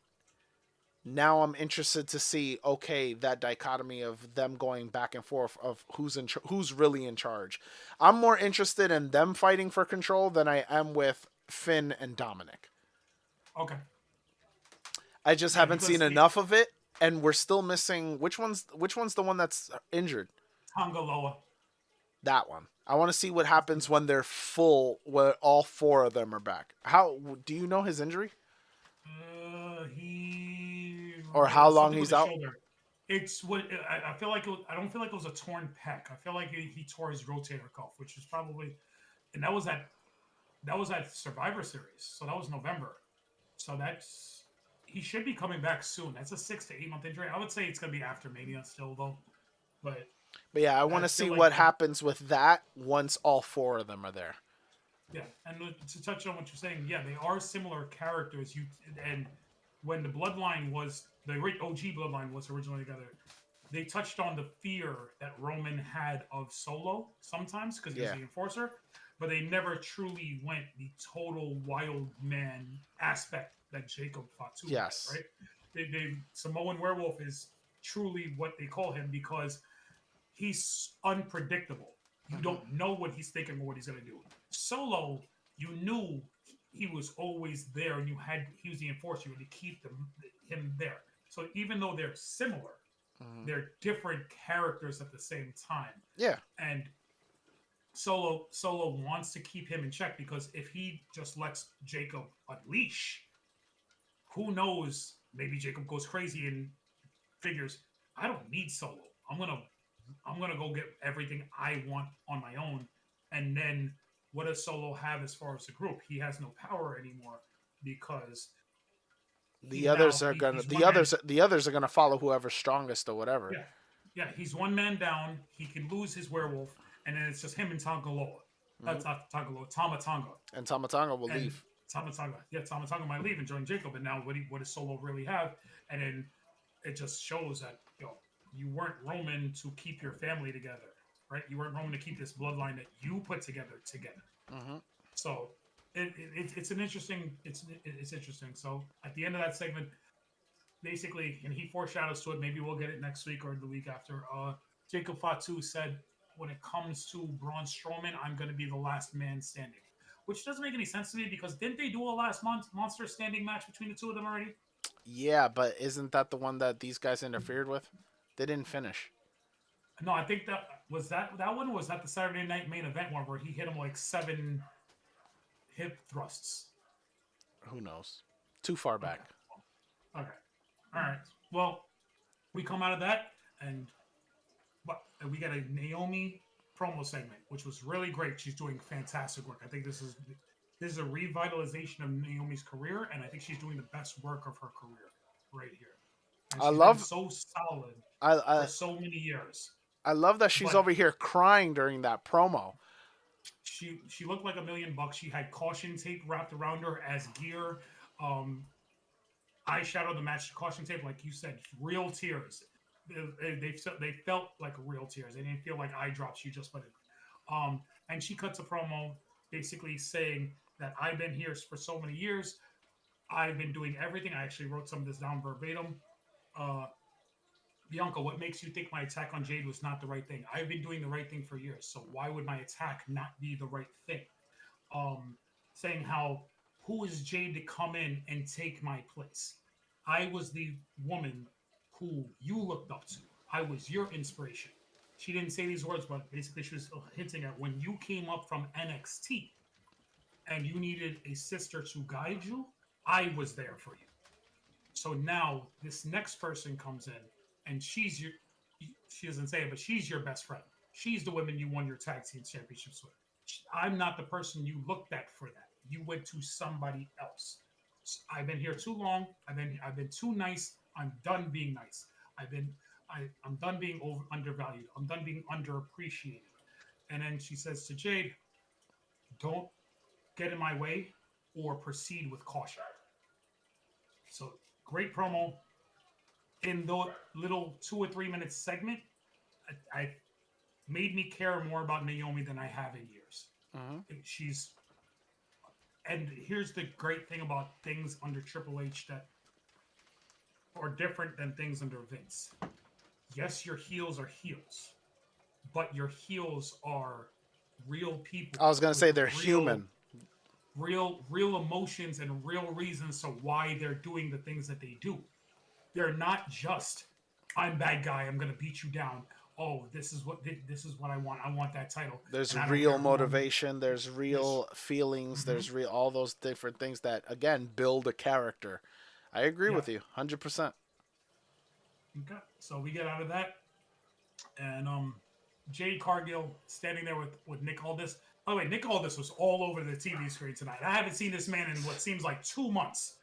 Now I'm interested to see, okay, that dichotomy of them going back and forth of who's really in charge. I'm more interested in them fighting for control than I am with Finn and Dominic. Okay. I just Yeah, haven't seen because enough of it, and we're still missing which one's the one that's injured. Tangaloa. That one. I want to see what happens when they're full, when all four of them are back. How do you know his injury He or how long something with he's the out? shoulder. It's what I feel like. I don't feel like it was a torn pec. I feel like he tore his rotator cuff, which is probably, and that was at Survivor Series, so that was November. So that's he should be coming back soon. That's a 6 to 8 month injury. I would say it's gonna be after Mania still though, but But yeah, I want I to feel see like what happens with that once all four of them are there. yeah. And to touch on what you're saying, yeah, they are similar characters. And when the bloodline was the OG bloodline was originally together, they touched on the fear that Roman had of Solo sometimes because he was Yeah. the enforcer, but they never truly went the total wild man aspect that Jacob Fatu had, Yes. right? Samoan werewolf is truly what they call him because he's unpredictable. You Mm-hmm. don't know what he's thinking or what he's going to do. Solo, you knew he was always there, and he was the enforcer to keep him there. So even though they're similar, Mm-hmm. they're different characters at the same time. Yeah. And Solo wants to keep him in check because if he just lets Jacob unleash, who knows? Maybe Jacob goes crazy and figures, I don't need Solo. I'm gonna go get everything I want on my own. And then what does Solo have as far as the group? He has no power anymore because The others are gonna he's one man. the others are gonna follow whoever's strongest or whatever. Yeah, yeah, he's one man down. He can lose his werewolf, and then it's just him and Tangaloa. Mm-hmm. That's not Tangaloa, Tamatonga. And Tamatanga will And leave. Tamatonga, yeah, Tamatonga might leave and join Jacob. And now what does Solo really have? And then it just shows that you weren't Roman to keep your family together, right? You weren't Roman to keep this bloodline that you put together. Mm-hmm. So it's an interesting it's interesting. So at the end of that segment, basically, and he foreshadows to it. Maybe we'll get it next week or the week after. Jacob Fatu said, "When it comes to Braun Strowman, I'm going to be the last man standing," which doesn't make any sense to me because didn't they do a last monster standing match between the two of them already? Yeah, but isn't that the one that these guys interfered with? They didn't finish. No, I think that one was that the Saturday night main event one where he hit him like 7 hip thrusts. Who knows? Too far Okay. back. Okay. All right. Well, we come out of that and we got a Naomi promo segment, which was really great. She's doing fantastic work. I think this is a revitalization of Naomi's career, and I think she's doing the best work of her career right here. And I she's been love so solid I for I, so many years. I love that she's But over here crying during that promo. she looked like $1,000,000. She had caution tape wrapped around her as gear. Um, Eyeshadow the match caution tape, like you said, real tears. They felt like real tears. They didn't feel like eye drops. You just put it. And she cuts a promo basically saying that I've been here for so many years. I've been doing everything. I actually wrote some of this down verbatim. Uh, Bianca, what makes you think my attack on Jade was not the right thing? I've been doing the right thing for years. So why would my attack not be the right thing? um, Saying how who is Jade to come in and take my place? I was the woman who you looked up to. I was your inspiration. She didn't say these words, but basically she was hinting at when you came up from NXT and you needed a sister to guide you, I was there for you. So now this next person comes in and she doesn't say it, but she's your best friend. She's the woman you won your tag team championships with. I'm not the person you looked at for that. You went to somebody else. I've been here too long. I've been too nice. I'm done being nice. I'm done being undervalued. I'm done being underappreciated. And then she says to Jade, "Don't get in my way or proceed with caution." So great promo in the little 2 or 3 minute segment. I made me care more about Naomi than I have in years. Mm-hmm. She's And here's the great thing about things under Triple H that are different than things under Vince. Yes, your heels are heels, but your heels are real people I was gonna with say they're real human. real emotions and real reasons to why they're doing the things that they do. They're not just I'm bad guy, I'm going to beat you down. Oh, this is what I want. I want that title There's and I don't real care who I'm motivation. There's this. real feelings. Mm-hmm. There's real all those different things that again build a character. I agree Yeah. with you, 100%. Okay. So we get out of that and Jade Cargill standing there with Nick Aldis. By the way, Nick Aldis was all over the TV screen tonight. I haven't seen this man in what seems like 2 months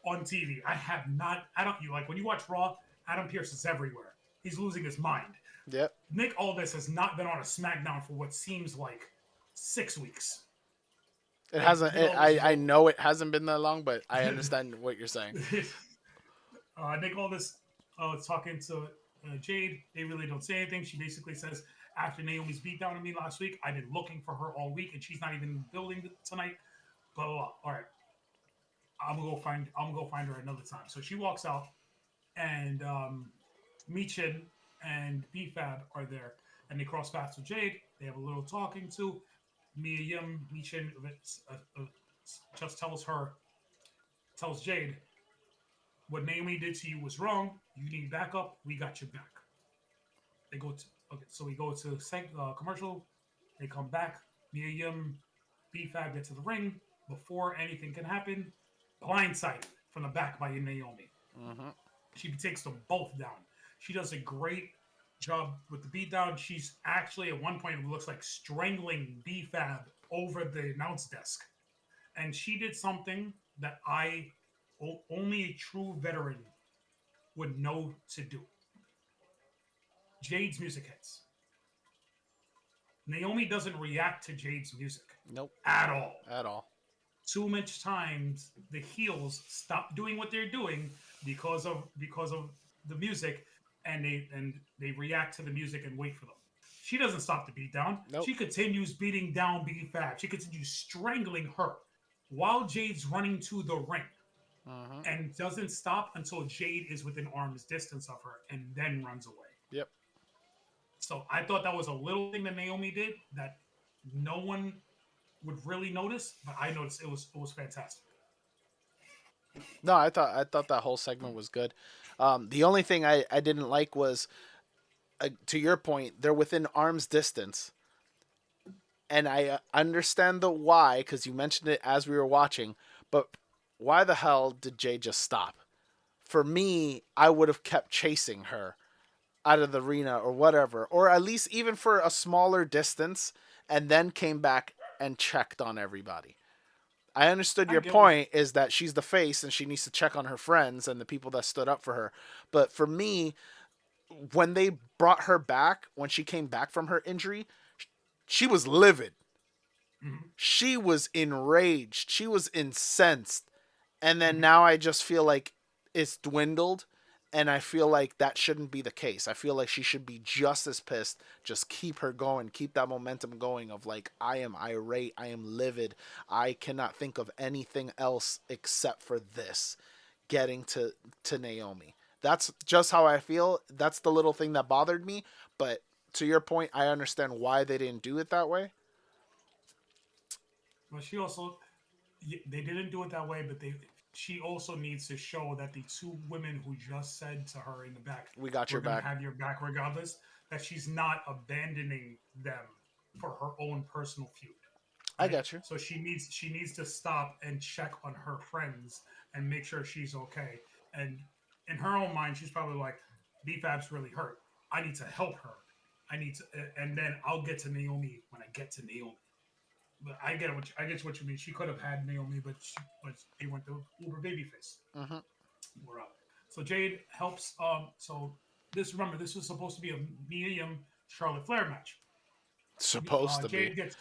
on TV. I have not. I don't. You like when you watch Raw. Adam Pearce is everywhere. He's losing his mind. Yep. Nick Aldis has not been on a SmackDown for what seems like 6 weeks. It Like hasn't. Nick Aldis is I all. know it hasn't been that long, but I understand what you're saying. Nick Aldis was talking to Jade. They really don't say anything. She basically says, after Naomi's beatdown on me last week, I've been looking for her all week, and she's not even in the building tonight. Blah blah blah. All right, I'm gonna go find her another time. So she walks out, and Michin and BFAB are there, and they cross paths with Jade. They have a little talking to. Mia Yim Michin just tells Jade, what Naomi did to you was wrong. You need backup. We got your back. They go to okay, so we go to commercial. They come back. Mia Yim, BFAB get to the ring before anything can happen. Blindsided from the back by Naomi. Hmm. She takes them both down. She does a great job with the beatdown. She's actually at one point it looks like strangling BFAB over the announce desk, and she did something that only a true veteran would know to do. Jade's music hits. Naomi doesn't react to Jade's music Nope. at all. At all. Too much times the heels stop doing what they're doing because of the music, and they react to the music and wait for them. She doesn't stop the beat down. Nope. She continues beating down B-Fab. She continues strangling her while Jade's running to the ring Hmm. and doesn't stop until Jade is within arm's distance of her and then runs away. Yep. So I thought that was a little thing that Naomi did that no one would really notice, but I noticed it was fantastic. No, I thought that whole segment was good. The only thing I didn't like was, to your point, they're within arm's distance, and I understand the why because you mentioned it as we were watching. But why the hell did Jay just stop? For me, I would have kept chasing her out of the arena or whatever, or at least even for a smaller distance, and then came back and checked on everybody. I understood I your get what you. point is that she's the face and she needs to check on her friends and the people that stood up for her. But for me, when they brought her back, when she came back from her injury, she was livid. Mhm. She was enraged. She was incensed. And then Mhm. now I just feel like it's dwindled. And I feel like that shouldn't be the case. I feel like she should be just as pissed. Just keep her going. Keep that momentum going of like, I am irate. I am livid. I cannot think of anything else except for this getting to Naomi. That's just how I feel. That's the little thing that bothered me. But to your point, I understand why they didn't do it that way. But she also they didn't do it that way, but they she also needs to show that the two women who just said to her in the back, We got "We're your gonna back. have your back regardless," that she's not abandoning them for her own personal feud, I right? got you. So she needs to stop and check on her friends and make sure she's okay. And in her own mind, she's probably like, "BFAB's really hurt. I need to help her. I need to, and then I'll get to Naomi when I get to Naomi." But I get what you mean. She could have had Naomi, but they went to Uber Babyface. Hmm. We're out. So Jade helps. So remember this was supposed to be a medium Charlotte Flair match. Supposed to be. Jade gets.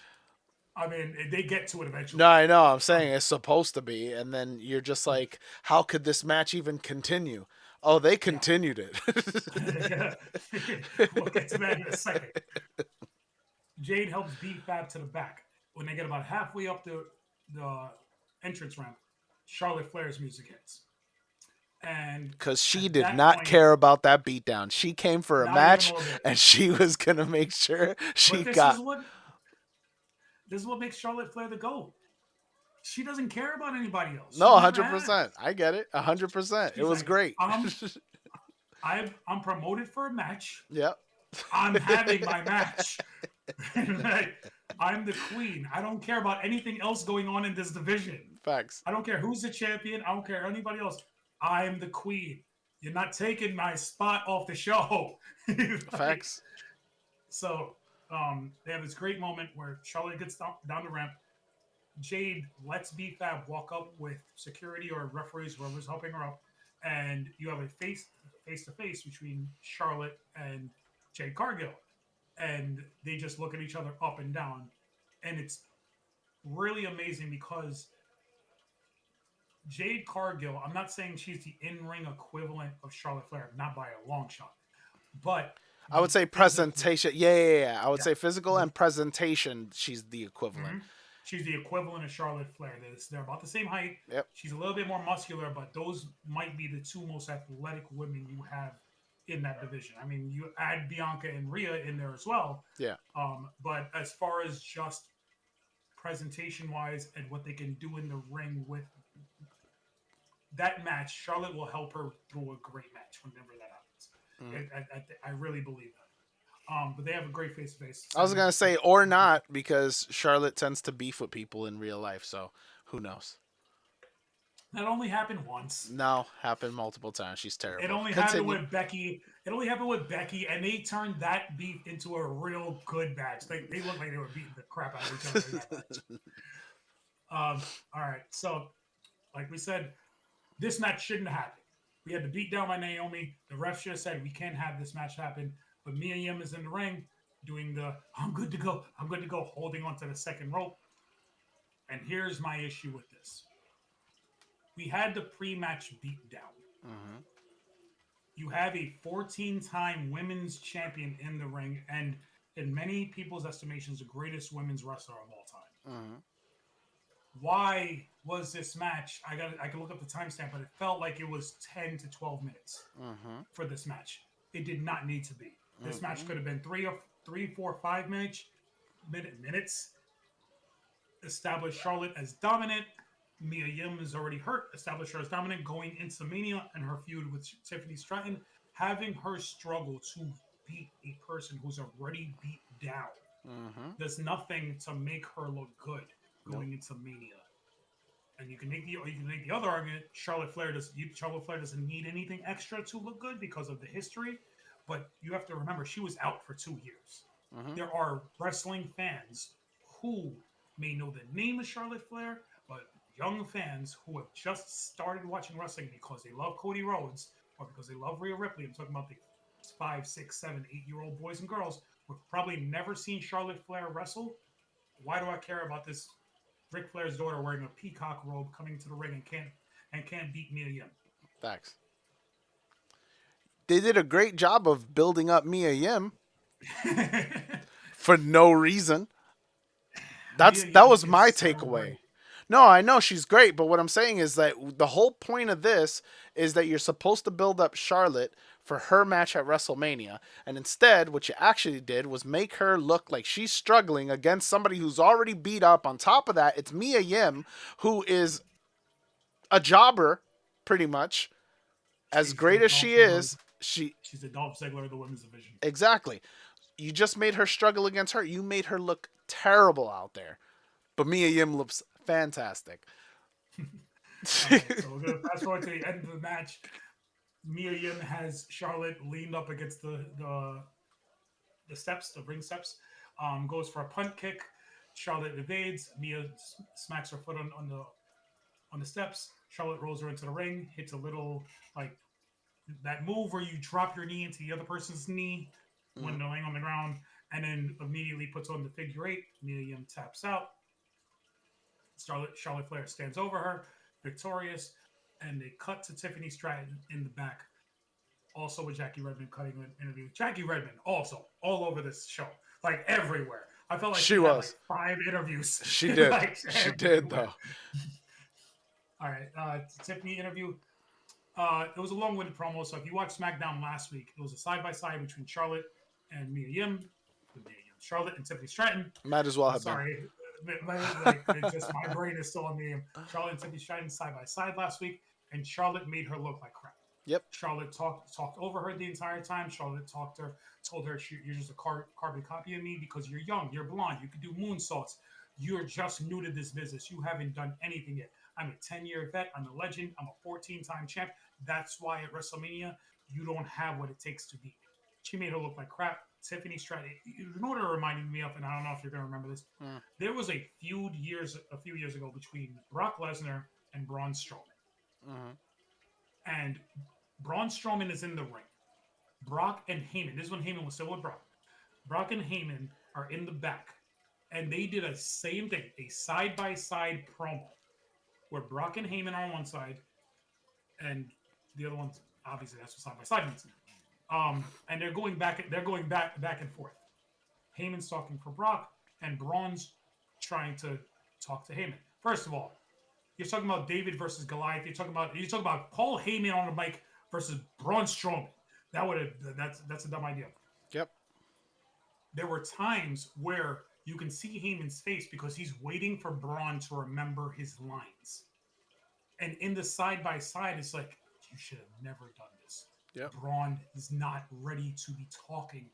I mean, they get to it No, eventually. I know. I'm saying Um, it's supposed to be, and then you're just like, how could this match even continue? Oh, they yeah. continued it. Yeah. We'll get to that in a second. Jade helps beat Fab to the back. When they get about halfway up the entrance ramp, Charlotte Flair's music hits. And Because she at did that not point, care about that beatdown. She came for a not even a match, little bit. and she was gonna make sure she But this is got what makes Charlotte Flair the GOAT. She doesn't care about anybody else. She no never 100%. has. I get it 100%. It She's was like, great. I'm promoted for a match. Yep. I'm having my match. Like, I'm the queen. I don't care about anything else going on in this division. Facts. I don't care who's the champion. I don't care anybody else. I'm the queen. You're not taking my spot off the show. Like, Facts. so they have this great moment where Charlotte gets down the ramp. Jade lets B-Fab walk up with security or referees, whoever's helping her up, and you have a face to face between Charlotte and Jade Cargill, and they just look at each other up and down, and it's really amazing because Jade Cargill, I'm not saying she's the in-ring equivalent of Charlotte Flair, not by a long shot, but I would the say physical, presentation. Yeah. I would yeah, say physical the, and presentation. She's the equivalent. mhm. She's the equivalent of Charlotte Flair. They're about the same height. Yep. She's a little bit more muscular, but those might be the two most athletic women you have in that division. I mean, you add Bianca and Rhea in there as well. Yeah. But as far as just presentation wise and what they can do in the ring with that match, Charlotte will help her through a great match whenever that happens. I really believe that. But they have a great face to face. I was gonna say or not because Charlotte tends to beef with people in real life, so who knows? That only happened once. No, happened multiple times. She's It terrible. only happened Continue. with Becky. It only happened with Becky, and they turned that beef into a real good match. They looked like they were beating the crap out of each other in that match. All right, so like we said, this match shouldn't have happened. We had the beat down by Naomi. The ref should have said we can't have this match happen. But Mia Yim is in the ring doing the I'm good to go, I'm good to go, holding onto the second rope. And here's my issue with this. We had the pre-match beatdown. Mm-hmm. You have a 14-time women's champion in the ring, and in many people's estimations, the greatest women's wrestler of all time. Mm-hmm. Why was this match? I can look up the timestamp, but it felt like it was 10 to 12 minutes Mm-hmm. for this match. It did not need to be. This Mm-hmm. match could have been 3, 4, 5 minutes. Establish Charlotte as dominant. Mia Yim is already hurt. Establish her as dominant going into Mania and her feud with Tiffany Stratton. Having her struggle to beat a person who's already beat down Mm-hmm. does nothing to make her look good going Nope. into Mania. And you can make the other argument. Charlotte Flair doesn't need anything extra to look good because of the history. But you have to remember she was out for 2 years. Mm-hmm. There are wrestling fans who may know the name of Charlotte Flair, but young fans who have just started watching wrestling because they love Cody Rhodes or because they love Rhea Ripley. I'm talking about the 5, 6, 7, 8-year-old boys and girls who have probably never seen Charlotte Flair wrestle. Why do I care about this Ric Flair's daughter wearing a peacock robe coming to the ring and can't beat Mia Yim? Facts. They did a great job of building up Mia Yim for no reason. Mia That Yim was is my so takeaway. great. No, I know she's great, but what I'm saying is that the whole point of this is that you're supposed to build up Charlotte for her match at WrestleMania, and instead, what you actually did was make her look like she's struggling against somebody who's already beat up. On top of that, it's Mia Yim, who is a jobber, pretty much. As She's the great as Dolph she Ziggler. is, she She's the Dolph Ziggler of the women's division. exactly. You just made her struggle against her. You made her look terrible out there. But Mia Yim looks fantastic. All right, so we're gonna fast forward to the end of the match. Mia Yim has Charlotte leaned up against the steps, the ring steps. Goes for a punt kick. Charlotte evades. Mia smacks her foot on the steps. Charlotte rolls her into the ring. Hits a little like that move where you drop your knee into the other person's knee when they're laying on the ground, and then immediately puts on the figure eight. Mia Yim taps out. Charlotte Flair stands over her, victorious, and they cut to Tiffany Stratton in the back, also with Jackie Redmond cutting an interview. Jackie Redmond also all over this show, like everywhere. I felt like She she had was. like 5 interviews. She did. Like, She did, everywhere. though. All right, Tiffany interview. It was a long-winded promo. So if you watched SmackDown last week, it was a side-by-side between Charlotte and Charlotte and Tiffany Stratton. Might as well have been. Sorry, like it's just my brain is still on the Charlotte and Tiffany Stratton side by side last week, and Charlotte made her look like crap. Yep. Charlotte talked over her the entire time. Charlotte told her you're just a carbon copy of me because you're young, you're blonde, you can do moonsaults. You're just new to this business. You haven't done anything yet. I'm a 10-year vet. I'm a legend. I'm a 14-time champ. That's why at WrestleMania you don't have what it takes to beat me. She made her look like crap. Tiffany Stratton. You know what it reminded me of, and I don't know if you're going to remember this. Mm. There was a few years ago between Brock Lesnar and Braun Strowman, Mm-hmm. and Braun Strowman is in the ring. Brock and Heyman. This is when Heyman was still with Brock. Brock and Heyman are in the back, and they did a same thing, a side by side promo, where Brock and Heyman are on one side, and the other one's obviously that's what side by side means. And they're going back and forth. Heyman's talking for Brock, and Braun's trying to talk to Heyman. First of all, you're talking about David versus Goliath. You're talking about Paul Heyman on the mic versus Braun Strowman. That's a dumb idea. Yep. There were times where you can see Heyman's face because he's waiting for Braun to remember his lines. And in the side by side, it's like, you should have never done this. Yep. Braun is not ready to be talking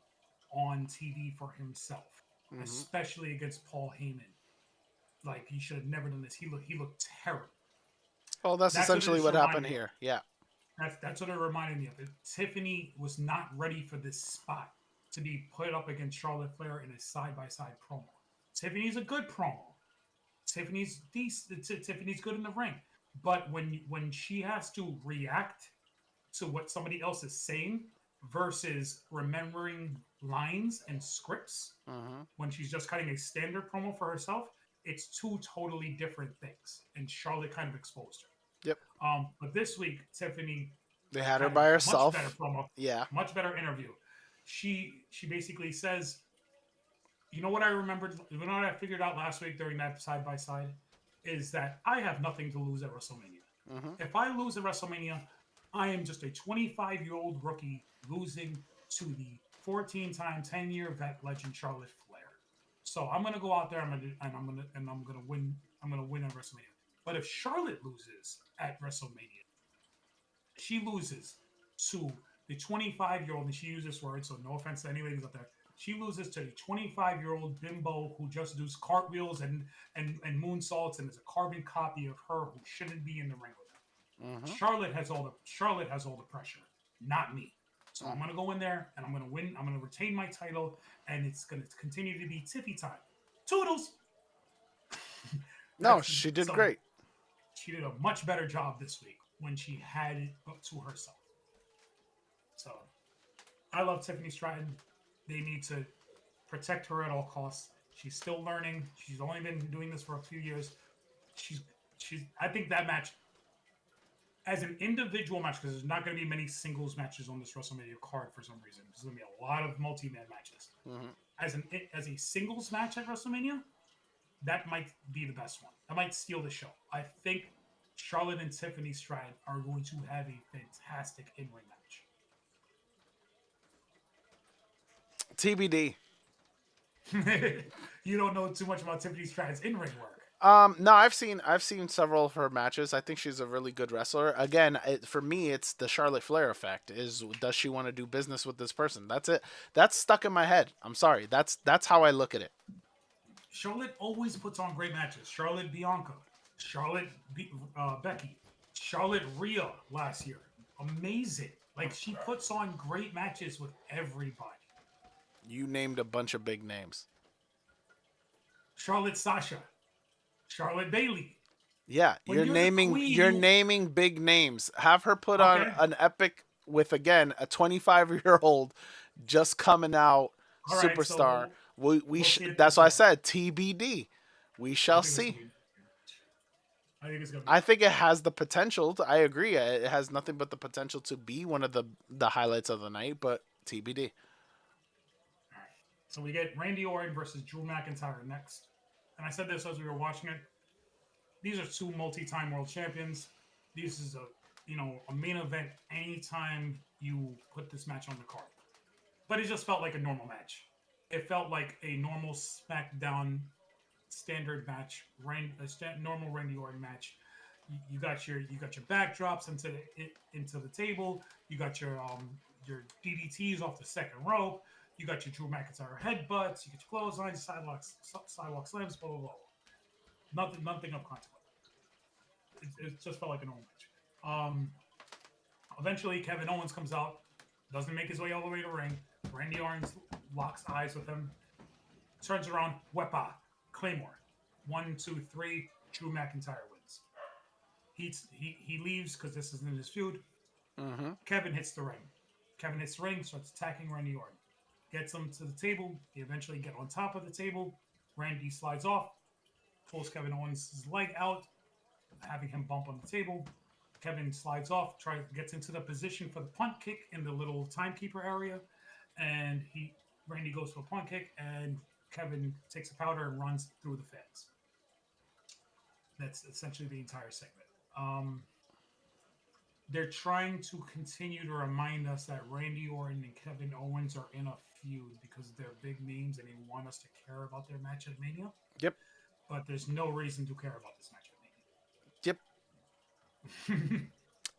on TV for himself, especially against Paul Heyman. Like, he should have never done this. He looked terrible. Well, that's essentially what happened me of. here. Yeah. That's what it reminded me of. Tiffany was not ready for this spot to be put up against Charlotte Flair in a side by side promo. Tiffany's a good promo. Tiffany's decent. Tiffany's good in the ring. But when she has to react to what somebody else is saying versus remembering lines and scripts, when she's just cutting a standard promo for herself, it's two totally different things. And Charlotte kind of exposed her. Yep. But this week, Tiffany They had her by herself. much better promo, Yeah. much better interview. She basically says, you know what I remembered, you know what I figured out last week during that side by side is that I have nothing to lose at WrestleMania. If I lose at WrestleMania, I am just a 25-year-old rookie losing to the 14-time, 10-year vet legend Charlotte Flair. So I'm gonna go out there. I'm gonna win. I'm gonna win at WrestleMania. But if Charlotte loses at WrestleMania, she loses to the 25-year-old, and she uses this word, so no offense to any ladies out there. She loses to the 25-year-old bimbo who just does cartwheels and moonsaults and is a carbon copy of her who shouldn't be in the ring with her. Charlotte has all the pressure, not me. So I'm gonna go in there and I'm gonna win. I'm gonna retain my title, and it's gonna continue to be Tiffy time. Toodles. No, she did great. She did a much better job this week when she had it up to herself. So I love Tiffany Stratton. They need to protect her at all costs. She's still learning. She's only been doing this for a few years. She's. I think that match, as an individual match, because there's not going to be many singles matches on this WrestleMania card for some reason. There's going to be a lot of multi-man matches. As a singles match at WrestleMania, that might be the best one. That might steal the show. I think Charlotte and Tiffany Stratton are going to have a fantastic in-ring match. TBD. You don't know too much about Tiffany Stratton's in-ring work. No, I've seen several of her matches. I think she's a really good wrestler. Again, for me, it's the Charlotte Flair effect. Does she want to do business with this person? That's it. That's stuck in my head. I'm sorry. That's how I look at it. Charlotte always puts on great matches. Charlotte Bianca, Charlotte Becky, Charlotte Rhea last year. Amazing. Like, she puts on great matches with everybody. You named a bunch of big names. Charlotte Sasha, Charlotte Bailey. Yeah, you're naming big names. Have her put on an epic with, again, a 25-year-old just coming out superstar. So that's why I said TBD. We shall see. I think it has the potential. I agree. It has nothing but the potential to be one of the highlights of the night, but TBD. All right. So we get Randy Orton versus Drew McIntyre next. And I said this as we were watching it. these are two multi-time world champions. This is a main event anytime you put this match on the card. But it just felt like a normal match. It felt like a normal SmackDown standard match, normal Randy Orton match. You got your backdrops into the table. You got your DDTs off the second rope. You got your Drew McIntyre headbutts. You got your clotheslines, sidewalk slams, blah blah blah. Nothing of consequence. It just felt like a normal match. Eventually, Kevin Owens comes out, doesn't make his way all the way to the ring. Randy Orton locks eyes with him, turns around, Wepa, Claymore. 1, 2, 3, Drew McIntyre wins. He leaves because this isn't his feud. Mm-hmm. Kevin hits the ring. Kevin hits the ring, starts attacking Randy Orton. Gets him to the table. They eventually get on top of the table. Randy slides off, pulls Kevin Owens' leg out, having him bump on the table. Kevin slides off, gets into the position for the punt kick in the little timekeeper area, and Randy goes for a punt kick, and Kevin takes a powder and runs through the fence. That's essentially the entire segment. They're trying to continue to remind us that Randy Orton and Kevin Owens are in a feud because they're big names and they want us to care about their match at Mania. Yep. But there's no reason to care about this match Yep.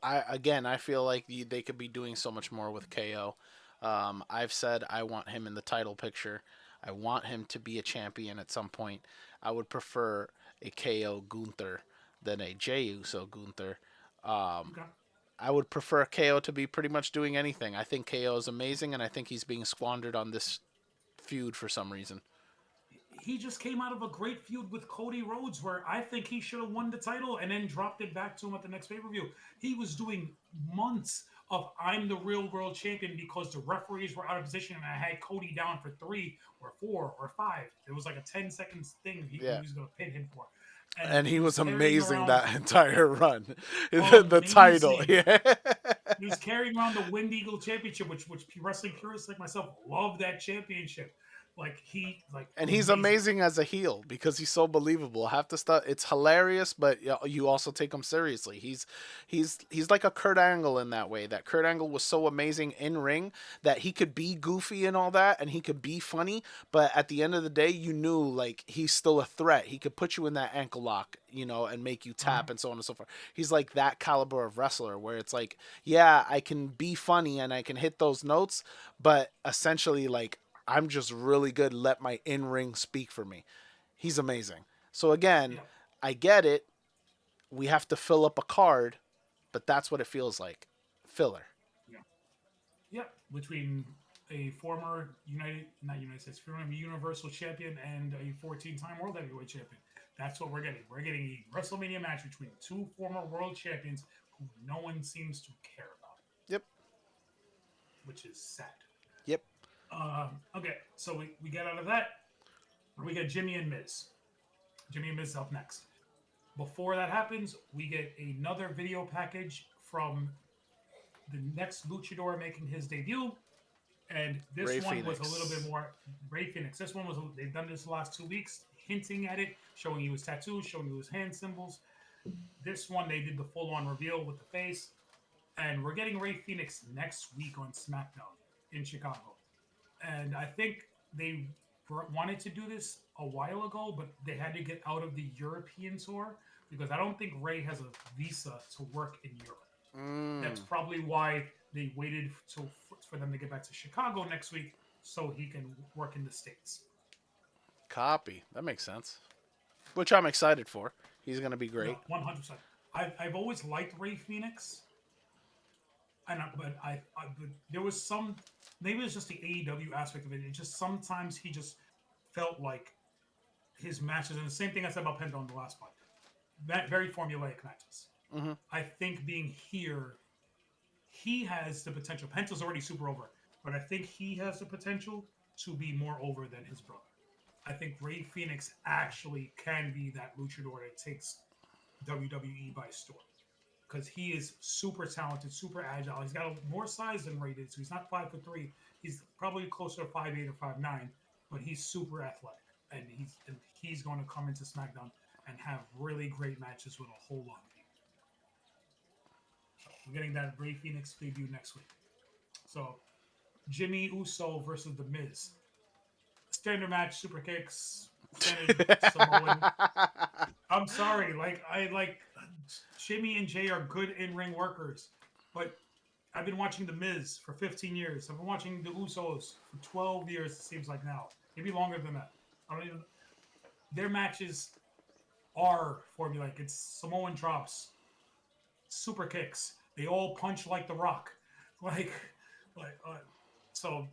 at Mania. I feel like they could be doing so much more with KO. I've said I want him in the title picture. I want him to be a champion at some point. I would prefer a KO Gunther than a Jey Uso Gunther. Um, Okay. I would prefer KO to be pretty much doing anything. I think KO is amazing, and I think he's being squandered on this feud for some reason. He just came out of a great feud with Cody Rhodes where I think he should have won the title and then dropped it back to him at the next pay-per-view. He was doing months of I'm the real world champion because the referees were out of position and I had Cody down for 3 or 4 or 5. It was like a 10 seconds thing he Yeah. was going to pin him for. And And he he was was carrying amazing around that entire run. The title. amazing. Yeah. He was carrying around the Wind Eagle Championship, which wrestling purists like myself love that championship. Like And he's amazing. amazing as a heel because he's so believable. Half the stuff it's hilarious, but you also take him seriously. He's like a Kurt Angle in that way. That Kurt Angle was so amazing in ring that he could be goofy and all that, and he could be funny. But at the end of the day, you knew like he's still a threat. He could put you in that ankle lock, and make you Uh, tap and so on and so forth. He's like that caliber of wrestler where it's like, yeah, I can be funny and I can hit those notes, but essentially like I'm just really good. Let my in ring speak for me. He's amazing. So again, yeah, I get it. We have to fill up a card, but that's what it feels like. Filler. yeah, yeah. Between a former not United States, former Universal Champion and a 14-time World Heavyweight Champion. That's what we're getting. We're getting a WrestleMania match between two former world champions who no one seems to care about, Yep. which is sad. Yep. Okay, so we get out of that. We get Jimmy and Miz. Jimmy and Miz up next. Before that happens, we get another video package from the next luchador making his debut. And this Ray one was a little Phoenix. bit more Ray Phoenix. This one was, they've done this the last 2 weeks, hinting at it, showing you his tattoos, showing you his hand symbols. This one, they did the full on reveal with the face. And we're getting Ray Phoenix next week on SmackDown in Chicago. And I think they wanted to do this a while ago, but they had to get out of the European tour because I don't think Ray has a visa to work in Europe. That's Mm, probably why they waited for them to get back to Chicago next week so he can work in the States. copy. That makes sense. Which I'm excited for. He's gonna be Yeah, great. 100%. I've always liked Ray Phoenix, but there was some, maybe it's just the AEW aspect of it. It just sometimes he just felt like his matches, and the same thing I said about Penta on the last one, that very formulaic matches. Mm-hmm. I think being here, he has the potential. Penta's already super over, but I think he has the potential to be more over than his brother. I think Ray Phoenix actually can be that luchador that takes WWE by storm because he is super talented, super agile. He's got more size than Ray did, so he's not 5'3". He's probably closer to 5'8" or 5'9", but he's super athletic, and he's going to come into SmackDown and have really great matches with a whole lot of people. So we're getting that Ray Phoenix debut next week. So Jimmy Uso versus The Miz. Standard match, super kicks, standard Samoan. I'm sorry, like I like Jimmy and Jay are good in ring workers, but I've been watching The Miz for 15 years. I've been watching the Usos for 12 years. It seems like now, maybe longer than that. I don't even. Their matches are formulaic. It's Samoan drops, super kicks. They all punch like The Rock, like, like. So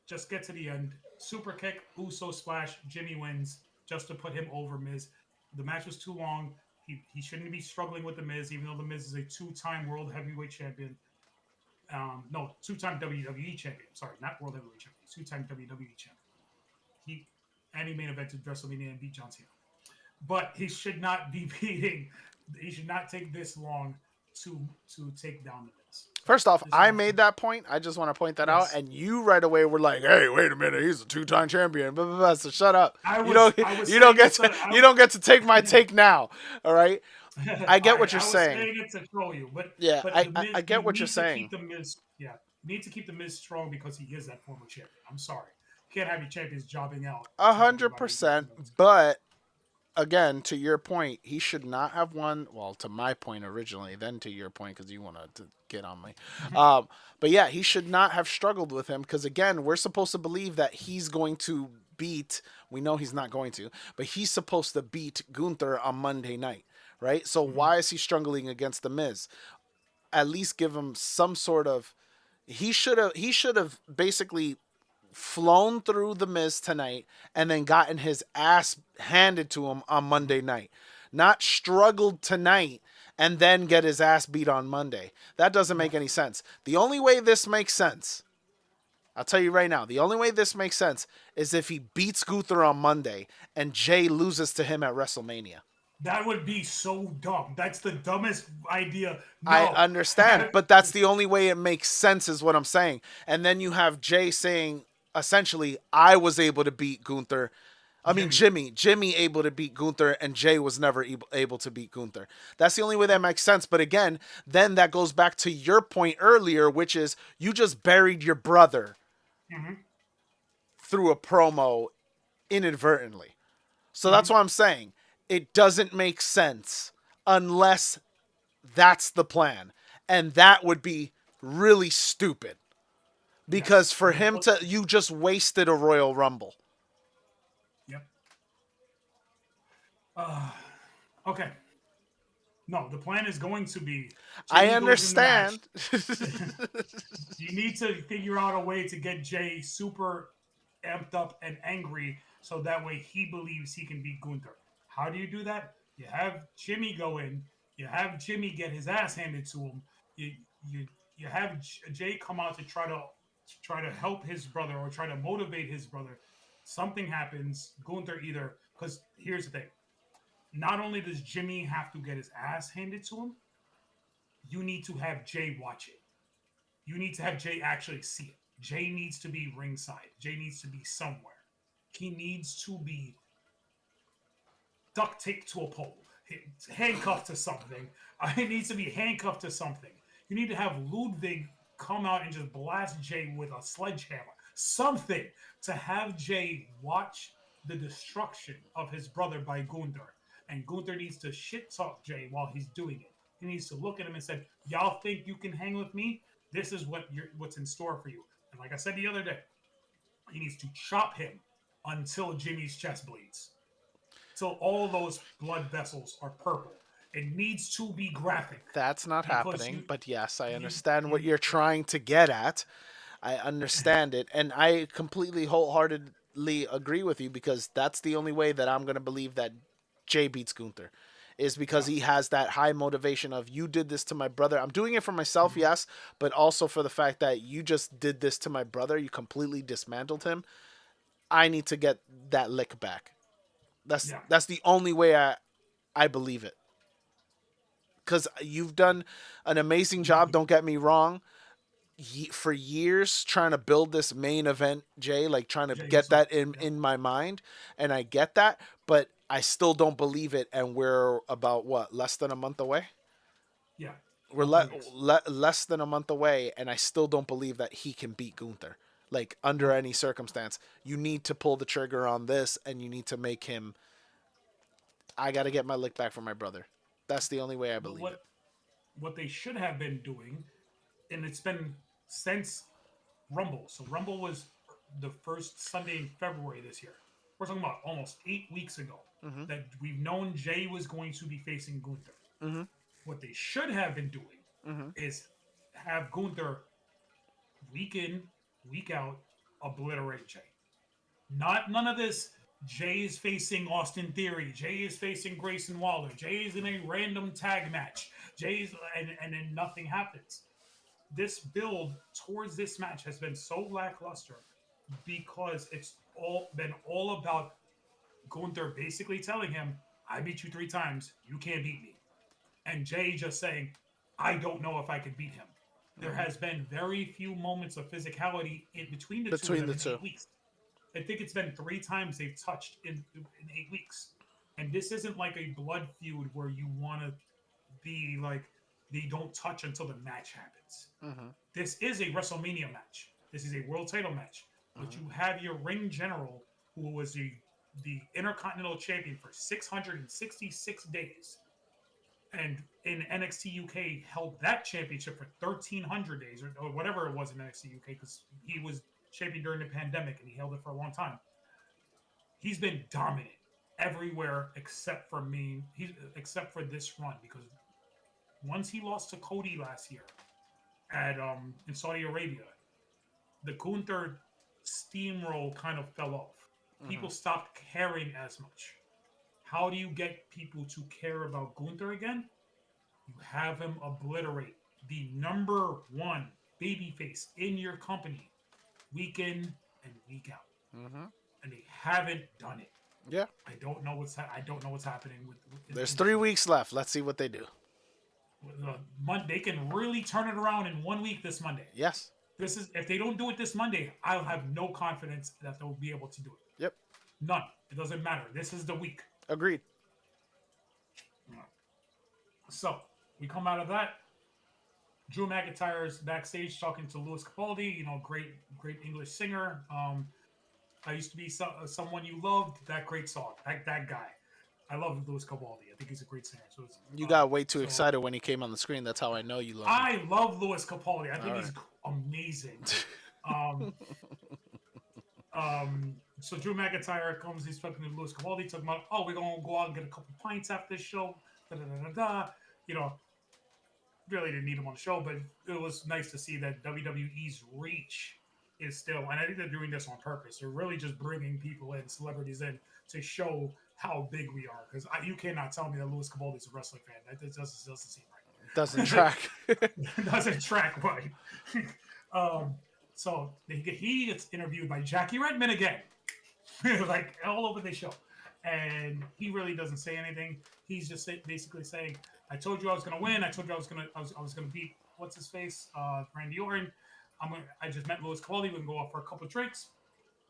just get to the end. Super kick, Uso splash, Jimmy wins just to put him over Miz. The match was too long. He shouldn't be struggling with the Miz, even though the Miz is a two-time World Heavyweight Champion. No, two-time WWE Champion. Sorry, not World Heavyweight Champion. Two-time WWE Champion. He and he main evented WrestleMania and beat John Cena. But he should not be beating. He should not take this long to take down the Miz. First off, This I match, made that point. I just want to point that out, yes, and you right away were like, "Hey, wait a minute, he's a two-time champion." Blah, blah, blah. So shut up. I was You don't saying get it to to you don't get to take my take now. All right. I all get right, what you're I was saying. saying it to troll you, Yeah, but the I Miz, get you what you're need to saying. keep the Miz. Yeah, you need to keep the Miz strong because he is that former champion. I'm sorry, you can't have your champions jobbing out A to hundred everybody with percent. the Miz. But again, to your point, he should not have won. Well, to my point originally, then to your point because you wanted to get on me. But yeah, he should not have struggled with him because again, we're supposed to believe that he's going to beat. We know he's not going to, but he's supposed to beat Gunther on Monday night, right? So Mhm. why is he struggling against the Miz? At least give him some sort of. He should have basically flown through the Miz tonight and then gotten his ass handed to him on Monday night. Not struggled tonight and then get his ass beat on Monday. That doesn't Yeah, make any sense. The only way this makes sense, I'll tell you right now, the only way this makes sense is if he beats Gunther on Monday and Jay loses to him at WrestleMania. that would be so dumb. That's the dumbest idea. I No, understand, but that's the only way it makes sense, is what I'm saying. And then you have Jay saying, essentially, I was able to beat Gunther. I mean, Jimmy. Jimmy able to beat Gunther, and Jay was never able to beat Gunther. That's the only way that makes sense. But again, then that goes back to your point earlier, which is you just buried your brother Hmm. through a promo inadvertently. So that's Hmm. what I'm saying. It doesn't make sense unless that's the plan. And that would be really stupid. Because Yes, for him to, you just wasted a Royal Rumble. yep. Uh, okay. No, the plan is going to be I Jimmy goes in the match. understand. You need to figure out a way to get Jay super amped up and angry so that way he believes he can beat Gunther. How do you do that? You have Jimmy go in, you have Jimmy get his ass handed to him. You you you have Jay come out to try to help his brother or try to motivate his brother. Something happens. Gunther either because here's the thing. Not only does Jimmy have to get his ass handed to him, you need to have Jay watch it. You need to have Jay actually see it. Jay needs to be ringside. Jay needs to be somewhere. He needs to be duct taped to a pole, handcuffed to something. He needs to be handcuffed to something. You need to have Ludwig come out and just blast Jay with a sledgehammer. Something to have Jay watch the destruction of his brother by Gunther. And Gunther needs to shit talk Jay while he's doing it. He needs to look at him and say, "Y'all think you can hang with me? This is what's in store for you." And like I said the other day, he needs to chop him until Jimmy's chest bleeds, till all those blood vessels are purple. It needs to be graphic That's not because happening, but yes, I you, understand what you you're trying to get at. I understand it, and I completely wholeheartedly agree with you because that's the only way that I'm going to believe that Jay beats Gunther is because yeah, he has that high motivation of you did this to my brother. I'm doing it for myself, mhm, yes, but also for the fact that you just did this to my brother. You completely dismantled him. I need to get that lick back. That's yeah, that's the only way I believe it. Because you've done an amazing thank job. you. Don't get me wrong, for years trying to build this main event, Jay, like trying to Jay get Uso, that in yeah, in my mind, and I get that, but I still don't believe it, and we're about what, less than a month away. Yeah, We're about 3 weeks. less than a month away, and I still don't believe that he can beat Gunther. Like under Okay, any circumstance, you need to pull the trigger on this, and you need to make him. I got to get my lick back from my brother. That's the only way I but believe it. what they should have been doing, and it's been since Rumble. So Rumble was the first Sunday in February this year. We're talking about almost 8 weeks ago Mm-hmm. that we've known Jay was going to be facing Gunther. Mm-hmm. What they should have been doing Mm-hmm. is have Gunther week in, week out, obliterate Jay. Not none of this. Jay is facing Austin Theory. Jay is facing Grayson Waller. Jay is in a random tag match. Jay's and then nothing happens. This build towards this match has been so lackluster because it's all been all about Gunther basically telling him, "I beat you 3 times. You can't beat me," and Jay just saying, "I don't know if I could beat him." There Mm-hmm. has been very few moments of physicality in between the two of Between them the in two. 8 weeks. I think it's been 3 times they've touched in 8 weeks. And this isn't like a blood feud where you want to be like they don't touch until the match happens. Mm-hmm. This is a WrestleMania match. This is a world title match. But Mm-hmm. you have your ring general who was the Intercontinental Champion for 666 days. And in NXT UK held that championship for 1,300 days or whatever it was in NXT UK because he was champion during the pandemic and he held it for a long time. He's been dominant everywhere except for me. Except for this run because once he lost to Cody last year at in Saudi Arabia, the Gunther steamroll kind of fell off. Mm-hmm. People stopped caring as much. How do you get people to care about Gunther again? You have him obliterate the number one babyface in your company week in and week out, Mm-hmm. and they haven't done it. Yeah. I don't know what's happening There's in three this group. weeks left. Let's see what they do. They can really turn it around in 1 week this Monday. Yes. This is if they don't do it this Monday, I'll have no confidence that they'll be able to do it. Yep. None. It doesn't matter. This is the week. Agreed. So we come out of that. Drew McIntyre's backstage talking to Louis Capaldi. Great English singer. I used to be someone you loved. That great song. That guy. I love Louis Capaldi. I think he's a great singer. You got way too So excited when he came on the screen. That's how I know you love him. I love Louis Capaldi. I All think right. he's amazing. Um, so Drew McIntyre comes. He's talking to Louis Capaldi, talking about, oh, we're gonna go out and get a couple pints after this show. Da da da da da. You know, really didn't need him on the show, but it was nice to see that WWE's reach is still, and I think they're doing this on purpose. They're really just bringing people in, celebrities in, to show how big we are. Because you cannot tell me that Louis Capaldi is a wrestling fan. That doesn't seem Doesn't right. track. Doesn't track right. So he gets interviewed by Jackie Redmond again, like all over the show, and he really doesn't say anything. He's just basically saying, "I told you I was going to win. I told you I was going to beat what's his face, Randy Orton. I just met Louis Capaldi. We can go out for a couple of drinks,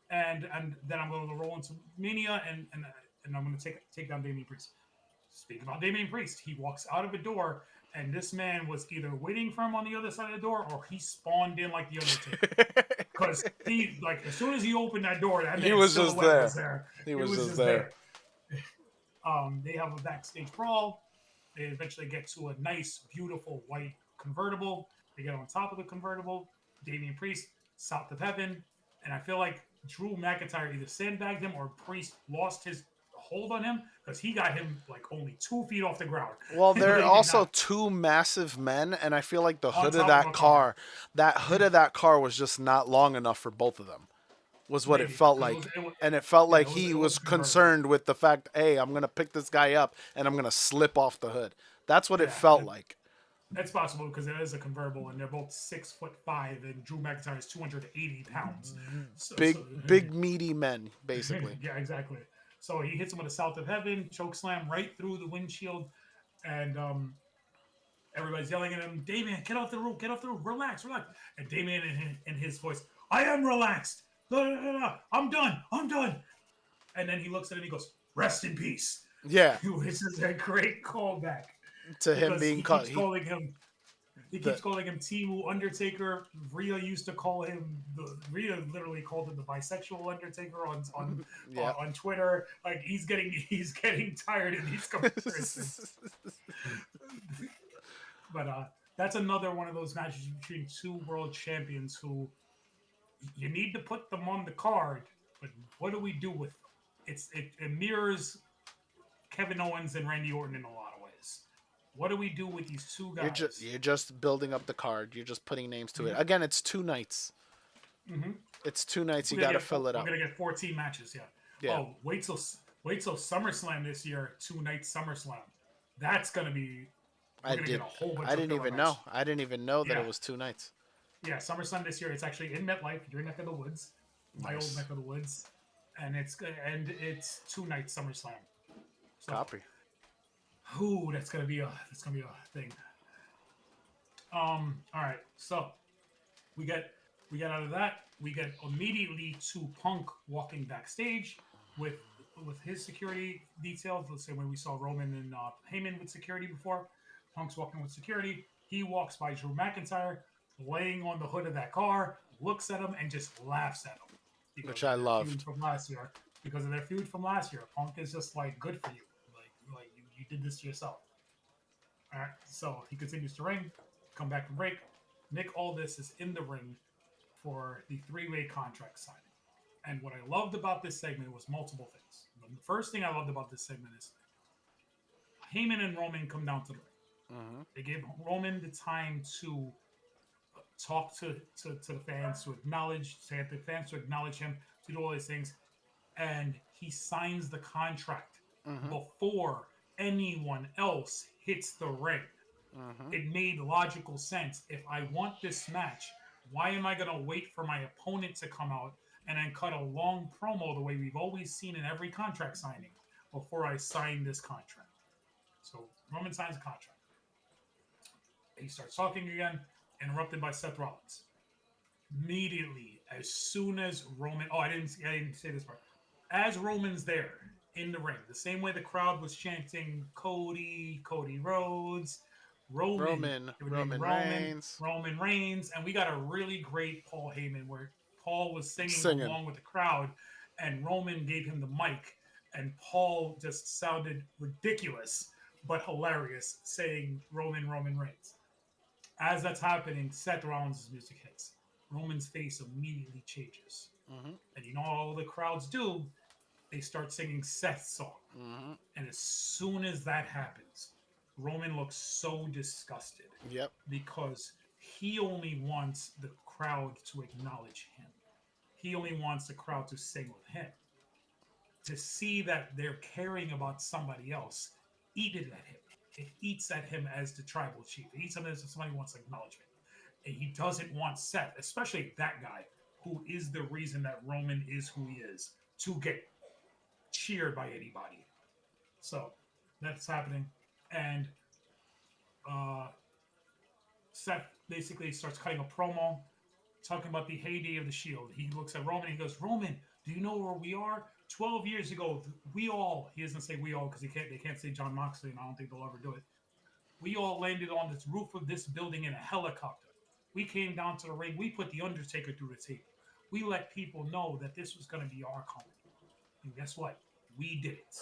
and then I'm going to roll into Mania, and I'm going to take down Damian Priest." Speaking about Damian Priest, he walks out of a door, and this man was either waiting for him on the other side of the door, or he spawned in like the Undertaker. Because he, like, as soon as he opened that door, that He man's was just silhouette there. was there. He It was was just just there. there. They have a backstage brawl. They eventually get to a nice, beautiful white convertible. They get on top of the convertible. Damian Priest, south of heaven. And I feel like Drew McIntyre either sandbagged him or Priest lost his hold on him because he got him like only 2 feet off the ground. Well, He they're really did also not. two massive men, and I feel like the On hood of top of that a car. car was just not long enough for both of them. Was what it Maybe. felt Because like. And it felt yeah, like he it was was a convertible. concerned with the fact, hey, I'm gonna pick this guy up and I'm gonna slip off the hood. That's what it felt like. It's possible because it is a convertible and they're both 6'5" and Drew McIntyre is 280 pounds. Big meaty men, basically. Yeah, exactly. So he hits him with a South of Heaven, choke slam right through the windshield, and everybody's yelling at him, Damien, get off the roof, relax. And Damien in his voice, I am relaxed. I'm done. And then he looks at him and he goes, rest in peace, Yeah, which is a great callback to him because being called he the keeps calling him Timu Undertaker. Rhea used to call him Rhea literally called him the bisexual Undertaker yeah. on Twitter. Like he's getting tired of these comparisons. But that's another one of those matches between two world champions who you need to put them on the card, but what do we do with them? It mirrors Kevin Owens and Randy Orton in a lot of ways. What do we do with these two guys? You're just building up the card. You're just putting names to it. Mm-hmm. Again, it's 2 nights. Mm-hmm. It's 2 nights. You We're gonna got to get fill it we're up. gonna get 14 matches. Yeah. Yeah, Oh, wait till SummerSlam this year. 2 night SummerSlam. That's gonna be. We're I gonna get did. a whole bunch I of didn't filler even know. matches. I didn't even know that it Yeah, was 2 nights. yeah. SummerSlam this year. It's actually in MetLife, your neck of the woods, my old Nice. neck of the woods, and it's 2 night SummerSlam. So, Copy. whoo, that's gonna be a thing. All right. So we get we get out of that. We get immediately to Punk walking backstage with with his security details. The same way we saw Roman and Heyman with security before. Punk's walking with security. He walks by Drew McIntyre, laying on the hood of that car, looks at him, and just laughs at him Which because of I their feud loved. from last year. Because of their feud from last year, Punk is just like, good for you. Like you did this to yourself. All right. So he continues to ring, come back from break. Nick Aldis is in the ring for the three-way contract signing. And what I loved about this segment was multiple things. The first thing I loved about this segment is Heyman and Roman come down to the ring. Hmm. They gave Roman the time to talk to the fans, to acknowledge, say the fans to acknowledge him, to do all these things. And he signs the contract Hmm. before anyone else hits the ring. Hmm. It made logical sense. If I want this match, why am I going to wait for my opponent to come out and then cut a long promo the way we've always seen in every contract signing before I sign this contract? So Roman signs a contract. He starts talking again, interrupted by Seth Rollins. Immediately, as soon as Roman, I didn't say this part. As Roman's there in the ring, the same way the crowd was chanting Cody Rhodes, Roman, they were doing Roman Reigns, Roman Reigns, and we got a really great Paul Heyman where Paul was singing singing. along with the crowd, and Roman gave him the mic, and Paul just sounded ridiculous but hilarious, saying Roman Reigns. As that's happening, Seth Rollins' music hits. Roman's face immediately changes. Hmm. And you know all the crowds do? They start singing Seth's song. Hmm. And as soon as that happens, Roman looks so disgusted Yep. because he only wants the crowd to acknowledge him. He only wants the crowd to sing with him. To see that they're caring about somebody else, eat it at him. It eats at him as the tribal chief. It eats at him as somebody who wants acknowledgement. And he doesn't want Seth, especially that guy who is the reason that Roman is who he is, to get cheered by anybody. So that's happening. And uh, Seth basically starts cutting a promo talking about the heyday of the Shield. He looks at Roman and he goes, Roman, do you know where we are? 12 years ago, we all, he doesn't say we all because they can't say John Moxley, and I don't think they'll ever do it. We all landed on this roof of this building in a helicopter. We came down to the ring. We put the Undertaker through the table. We let people know that this was going to be our company. And guess what? We did it.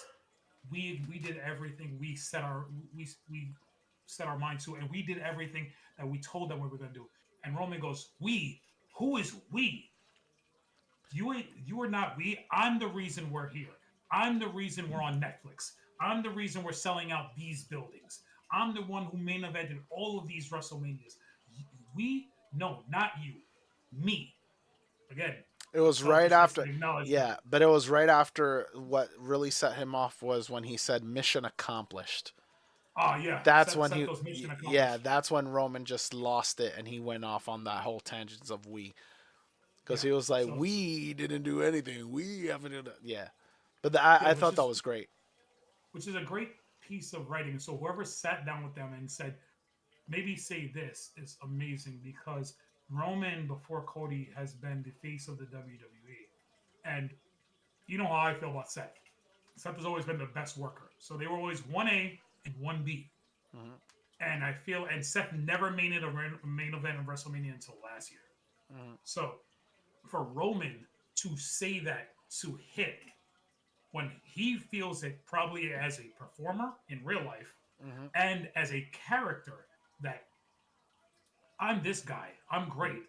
We did everything. We set our minds to, and we did everything that we told them we were going to do. And Roman goes, "We? Who is we? You are not we. I'm the reason we're here. I'm the reason we're on Netflix. I'm the reason we're selling out these buildings. I'm the one who main evented all of these WrestleManias. We? No, not you. Me. Again, It was right selfishness after. and acknowledgement. Yeah, but it was right after what really set him off was when he said "mission accomplished." Ah, yeah. That's Set, when set he, those mission yeah, accomplished. that's when Roman just lost it and he went off on that whole tangents of we, because Yeah. he was like, So we didn't do anything, we haven't done that. Yeah, but yeah, I thought that was great. which is a great piece of writing. So whoever sat down with them and said, maybe say this is amazing because Roman before Cody has been the face of the WWE. And you know how I feel about Seth. Seth has always been the best worker. So they were always 1A and 1B. Mm-hmm. And I feel, and Seth never made it a main event of WrestleMania until last year. Mm-hmm. So for Roman to say that to him when he feels it probably as a performer in real life Mm-hmm. and as a character that I'm this guy, I'm great,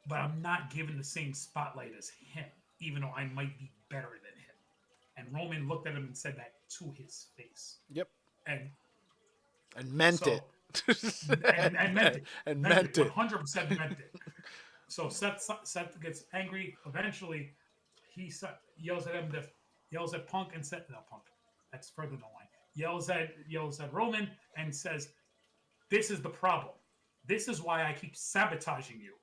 but I'm not given the same spotlight as him, even though I might be better than him. And Roman looked at him and said that to his face. Yep. And And meant it. so, and And meant it, meant it. 100% meant it. So Seth gets angry. Eventually, he yells at him, yells at Punk and said, no, Punk, that's further down the line. Yells at Roman and says, "This is the problem. This is why I keep sabotaging you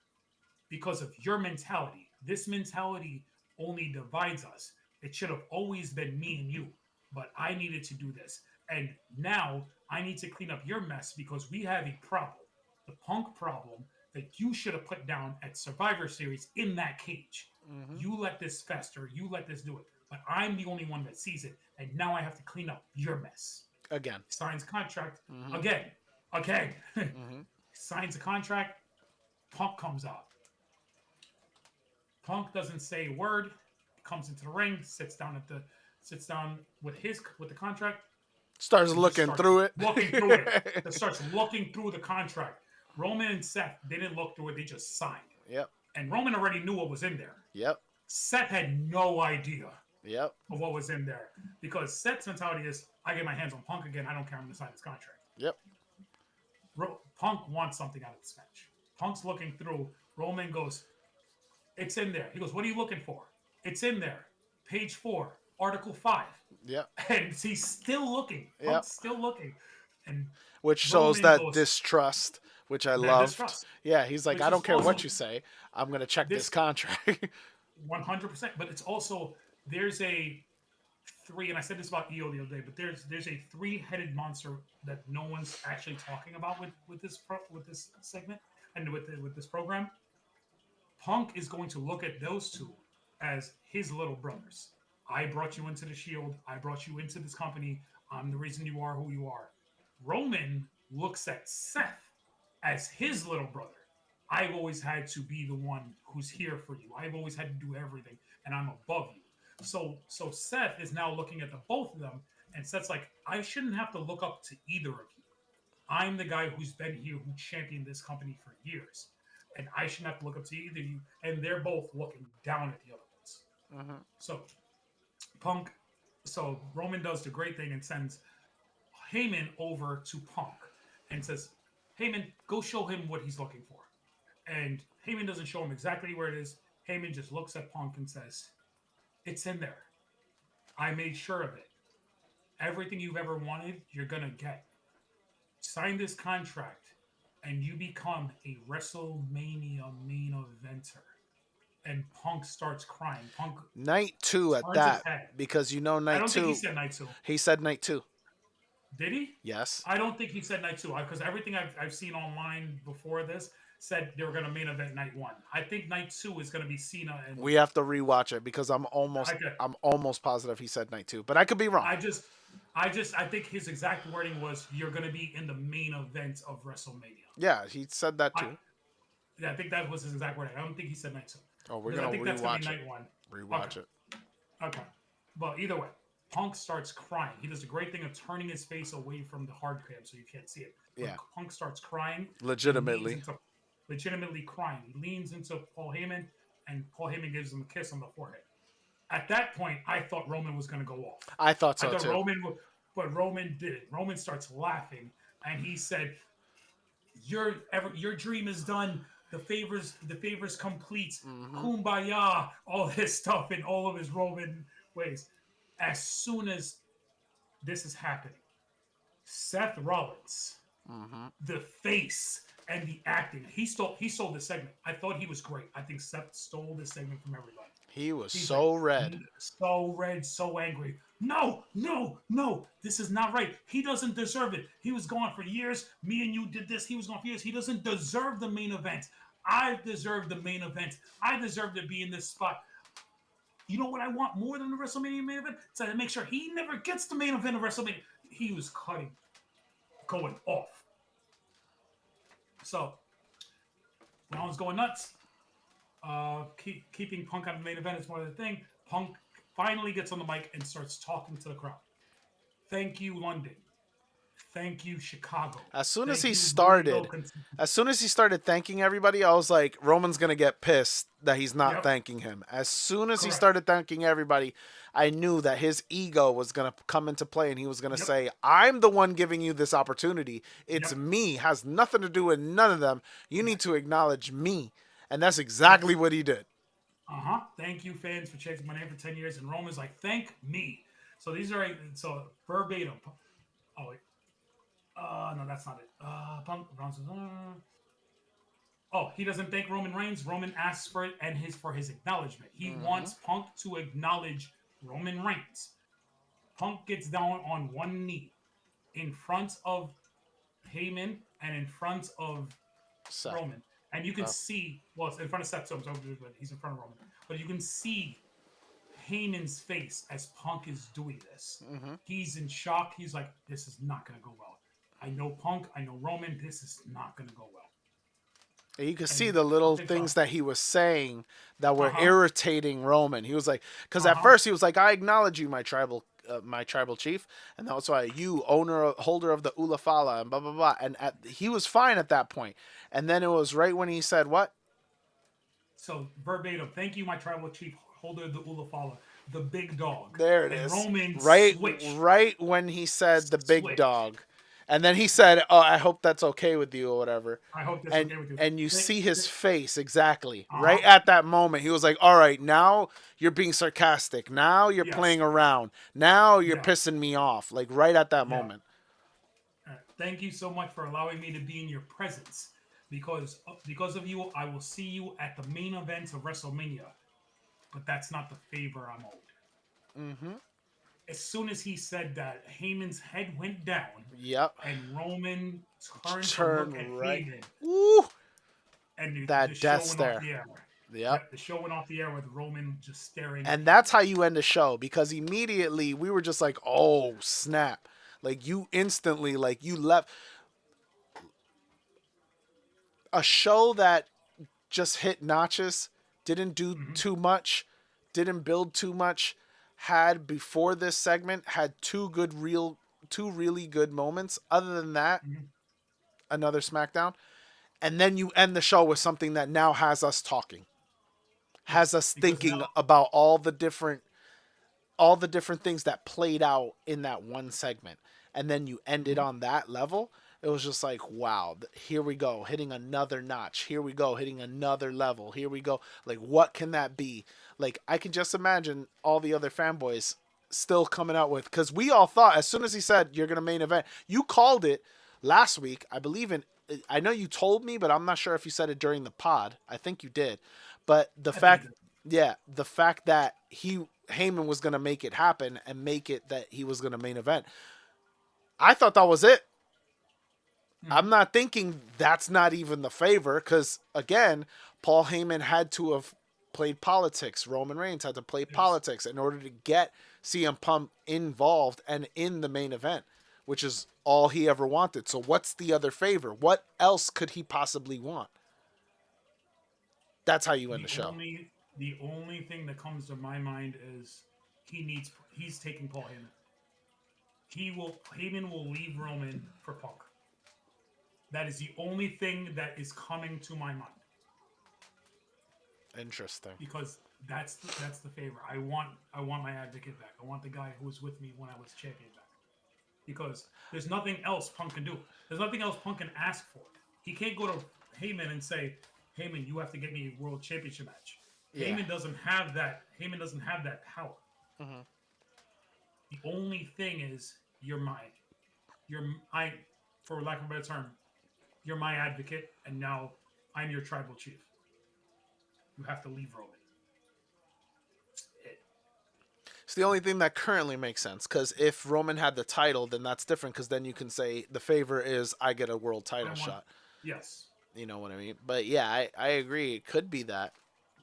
because of your mentality. This mentality only divides us. It should have always been me and you, but I needed to do this. And now I need to clean up your mess because we have a problem. The Punk problem that you should have put down at Survivor Series in that cage. Mm-hmm. You let this fester. You let this do it. But I'm the only one that sees it. And now I have to clean up your mess." Again. Signs contract Mm-hmm. again. Again. Mm-hmm. Signs a contract. Punk comes out. Punk doesn't say a word. Comes into the ring. Sits down with the contract. Starts And just looking starts through it. looking through it. That starts looking through the contract. Roman and Seth, they didn't look through it. They just signed. Yep. And Roman already knew what was in there. Yep. Seth had no idea Yep. of what was in there because Seth's mentality is, I get my hands on Punk again. I don't care. I'm going to sign this contract. Yep. Punk wants something out of this match. Punk's looking through. Roman goes, "It's in there." He goes, "What are you looking for?" "It's in there. Page 4, Article 5. Yep. And he's still looking. Yep. Punk's still looking. And which shows Roman that goes, distrust, which I that loved. distrust. Yeah, he's like, Which I is don't care also what you say. I'm going to check this contract. 100%. But it's also, there's a three, and I said this about EO the other day, but there's a three-headed monster that no one's actually talking about with this segment and with this program. Punk is going to look at those two as his little brothers. I brought you into the Shield. I brought you into this company. I'm the reason you are who you are. Roman looks at Seth as his little brother. I've always had to be the one who's here for you. I've always had to do everything, and I'm above you. So Seth is now looking at the both of them, and Seth's like, I shouldn't have to look up to either of you. I'm the guy who's been here, who championed this company for years, and I shouldn't have to look up to either of you. And they're both looking down at the other ones. Mm-hmm. So Roman does the great thing and sends Heyman over to Punk and says, Heyman, go show him what he's looking for. And Heyman doesn't show him exactly where it is. Heyman just looks at Punk and says, it's in there. I made sure of it. Everything you've ever wanted, you're going to get. Sign this contract, and you become a WrestleMania main eventer. And Punk starts crying. Punk night 2 at that, because night 2. I don't think he said night 2. He said night 2. Did he? Yes. I don't think he said night 2, because everything I've seen online before this said they were going to main event night 1. I think night 2 is going to be Cena. And we have to rewatch it because I'm almost positive he said night 2, but I could be wrong. I think his exact wording was, you're going to be in the main event of WrestleMania. Yeah, he said that too. I think that was his exact wording. I don't think he said night 2. Oh, we're going to rewatch that's gonna be it. Night 1. Rewatch it. Okay. Well, either way, Punk starts crying. He does the great thing of turning his face away from the hard cam so you can't see it. Yeah. Punk starts crying. Legitimately crying. He leans into Paul Heyman, and Paul Heyman gives him a kiss on the forehead. At that point, I thought Roman was going to go off. I thought so too. But Roman did it. Roman starts laughing, and he said, your dream is done. The favors complete. Mm-hmm. Kumbaya, all this stuff in all of his Roman ways. As soon as this is happening, Seth Rollins, the face and the acting, he stole the segment. I thought he was great. I think Seth stole this segment from everybody. He's so red. So red, so angry. No, this is not right. He doesn't deserve it. He was gone for years. Me and you did this. He was gone for years. He doesn't deserve the main event. I deserve the main event. I deserve to be in this spot. You know what I want more than the WrestleMania main event? So to make sure he never gets the main event of WrestleMania. He was going off. So Rollins going nuts. Keeping Punk out of the main event is one of the thing. Punk finally gets on the mic and starts talking to the crowd. Thank you, London. Thank you, Chicago. As soon as Thank he you, Louisville. started, as soon as he started thanking everybody, I was like, Roman's gonna get pissed that he's not Yep, thanking him. As soon as he correct. started thanking everybody, I knew that his ego was gonna come into play, and he was gonna Yep, say, "I'm the one giving you this opportunity. It's yep, me. Has nothing to do with none of them. You need correct. to acknowledge me." And that's exactly Yes. what he did. Thank you, fans, for chasing my name for 10 years. And Roman's like, thank me. So these are so verbatim. Oh wait. No, that's not it. Punk Bronson. Oh, he doesn't thank Roman Reigns. Roman asks for it and for his acknowledgement. He Mm-hmm. wants Punk to acknowledge Roman Reigns. Punk gets down on one knee in front of Heyman and in front of Seth. Roman. And you can Oh. see, well, it's in front of Seth, so he's in front of Roman. But you can see Heyman's face as Punk is doing this. Mm-hmm. He's in shock. He's like, this is not going to go well. I know Punk. I know Roman. This is not going to go well. And you could see And the little something things fell. that he was saying that Uh were huh. irritating Roman. He was like, because Uh at huh. first he was like, "I acknowledge you, my tribal chief, and that's why you, holder of the Ulafala, and blah blah blah." And he was fine at that point. And then it was right when he said, "What?" So verbatim, thank you, my tribal chief, holder of the Ulafala, the big dog. There it And is. Roman switched. Right when he said the big Switch. dog, and then he said, "Oh, I hope that's okay with you," or whatever. I hope that's And okay with you. and you see his face exactly Uh right huh. at that moment. He was like, "All right, now you're being sarcastic. Now you're Yes. playing around. Now you're Yeah. pissing me off." Like right at that Yeah. moment. Thank you so much for allowing me to be in your presence. Because of you, I will see you at the main event of WrestleMania. But that's not the favor I'm owed. Mm-hmm. As soon as he said that, Heyman's head went down, Yep. and Roman turned to look at Turn right. Heyman, Ooh, and the that show death went off stare. the air. Yep. Yep, the show went off the air with Roman just staring at And Heyman. that's how you end a show, because immediately we were just like, "Oh snap!" Like you instantly, like you left a show that just hit notches, didn't do Mm-hmm, too much, didn't build too much, had before this segment had two really good moments. Other than that, mm-hmm. another SmackDown, and then you end the show with something that now has us talking, has Yes, us because thinking now, about all the different things that played out in that one segment, and then you ended mhm, on that level. It was just like, wow, here we go, hitting another notch. Here we go, hitting another level. Here we go. Like, what can that be? Like, I can just imagine all the other fanboys still coming out with, because we all thought as soon as he said you're gonna main event, you called it last week. I believe in. I know you told me, but I'm not sure if you said it during the pod. I think you did. But the I think he fact, did. yeah, the fact that Heyman was gonna make it happen and make it that he was gonna main event, I thought that was it. Mm-hmm, I'm not thinking that's not even the favor, because again, Paul Heyman had to have played politics. Roman Reigns had to play yes. politics in order to get CM Punk involved and in the main event, which is all he ever wanted. So what's the other favor? What else could he possibly want? That's how you end The the show. only the only thing that comes to my mind is he's taking Paul Heyman. Heyman will leave Roman for Punk. That is the only thing that is coming to my mind Interesting. because that's the favor. I want my advocate back. I want the guy who was with me when I was champion back. Because there's nothing else Punk can do. There's nothing else Punk can ask for. He can't go to Heyman and say, "Heyman, you have to get me a world championship match." Yeah. Heyman doesn't have that power. Mm-hmm. The only thing is you're my you're I for lack of a better term, you're my advocate, and now I'm your tribal chief. You have to leave Roman. It. It's the only thing that currently makes sense, because if Roman had the title, then that's different, because then you can say the favor is I get a world I title want shot. yes. You know what I mean? But yeah, I agree. It could be that.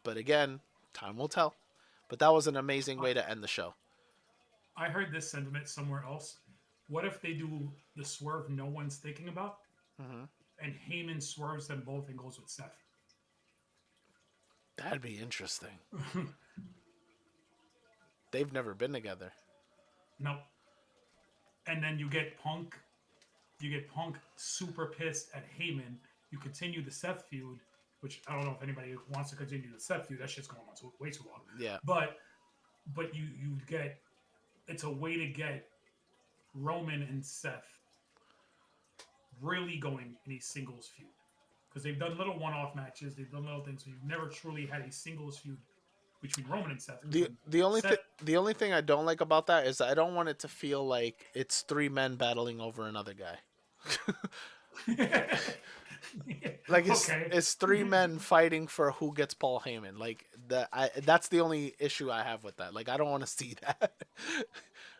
But again, time will tell. But that was an amazing I, way to end the show. I heard this sentiment somewhere else. What if they do the swerve no one's thinking about, Hmm. and Heyman swerves them both and goes with Seth? That'd be interesting. They've never been together. No, and then you get Punk super pissed at Heyman. You continue the Seth feud, which I don't know if anybody wants to continue the Seth feud. That shit's going on way too long. Yeah. But you get, it's a way to get Roman and Seth really going in a singles feud, because they've done little one-off matches, they've done little things, so you've never truly had a singles feud between Roman and Seth. Because the when the only Seth, the only thing I don't like about that is I don't want it to feel like it's three men battling over another guy. Like okay, it's three men fighting for who gets Paul Heyman. Like that's the only issue I have with that. Like I don't want to see that.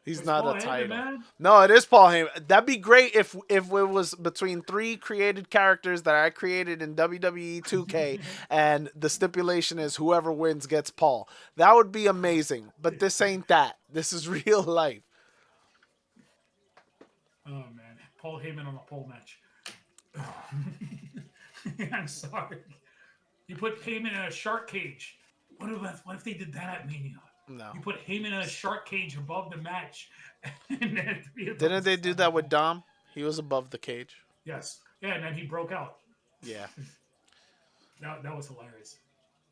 He's it's not Paul a Heyman, title. man. No, it is Paul Heyman. That'd be great if it was between three created characters that I created in WWE 2K, and the stipulation is whoever wins gets Paul. That would be amazing. But this ain't that. This is real life. Oh man, Paul Heyman on a pole match. I'm sorry. You put Heyman in a shark cage. What if they did that at Mania? No. You put Heyman in a shark cage above the match, and then three of them Didn't they just do stand that with above. Dom? He was above the cage. Yes, yeah, and then he broke out. Yeah. That was hilarious.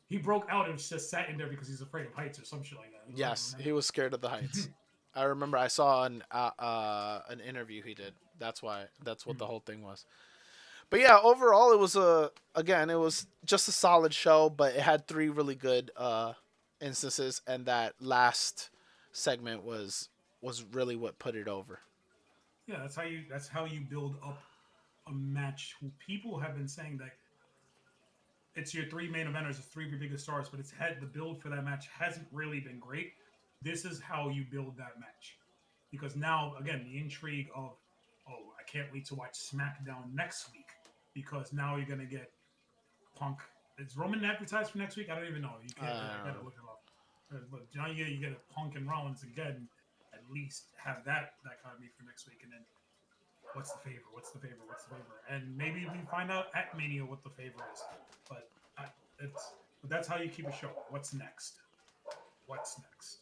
He broke out and just sat in there because he's afraid of heights or some shit like that. I don't Yes, he remember. was scared of the heights. I remember I saw an interview he did. That's why. That's what the whole thing was. But yeah, overall it was it was just a solid show, but it had three really good instances, and that last segment was really what put it over. Yeah, that's how you build up a match. Who people have been saying that it's your three main eventers, the three of your biggest stars, but it's had the build for that match hasn't really been great. This is how you build that match, because now again the intrigue of, oh, I can't wait to watch SmackDown next week, because now you're gonna get Punk. Is Roman advertised for next week? I don't even know. You can't. I gotta look it up. But now you get a Punk and Rollins again. At least have that kind of meet for next week, and then what's the favor? What's the favor? What's the favor? And maybe we find out at Mania what the favor is. But I, it's but that's how you keep a show. What's next? What's next?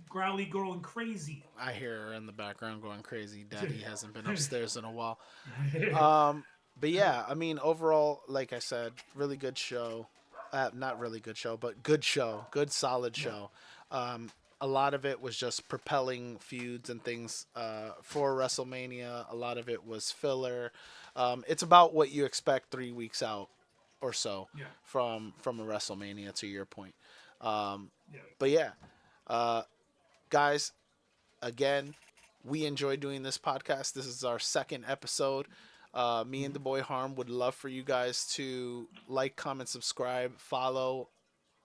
Growly going crazy. I hear her in the background going crazy. Daddy hasn't been upstairs in a while. Um, but yeah, I mean, overall, like I said, really good show. Not really good show, but good show. Good, solid Yeah, show. Um, a lot of it was just propelling feuds and things for WrestleMania. A lot of it was filler. It's about what you expect 3 weeks out or so yeah, from a WrestleMania. To your point, um, yeah. but yeah, uh, guys, again, we enjoy doing this podcast. This is our second episode. Me and the Mm-hmm. boy Harm would love for you guys to like, comment, subscribe, follow,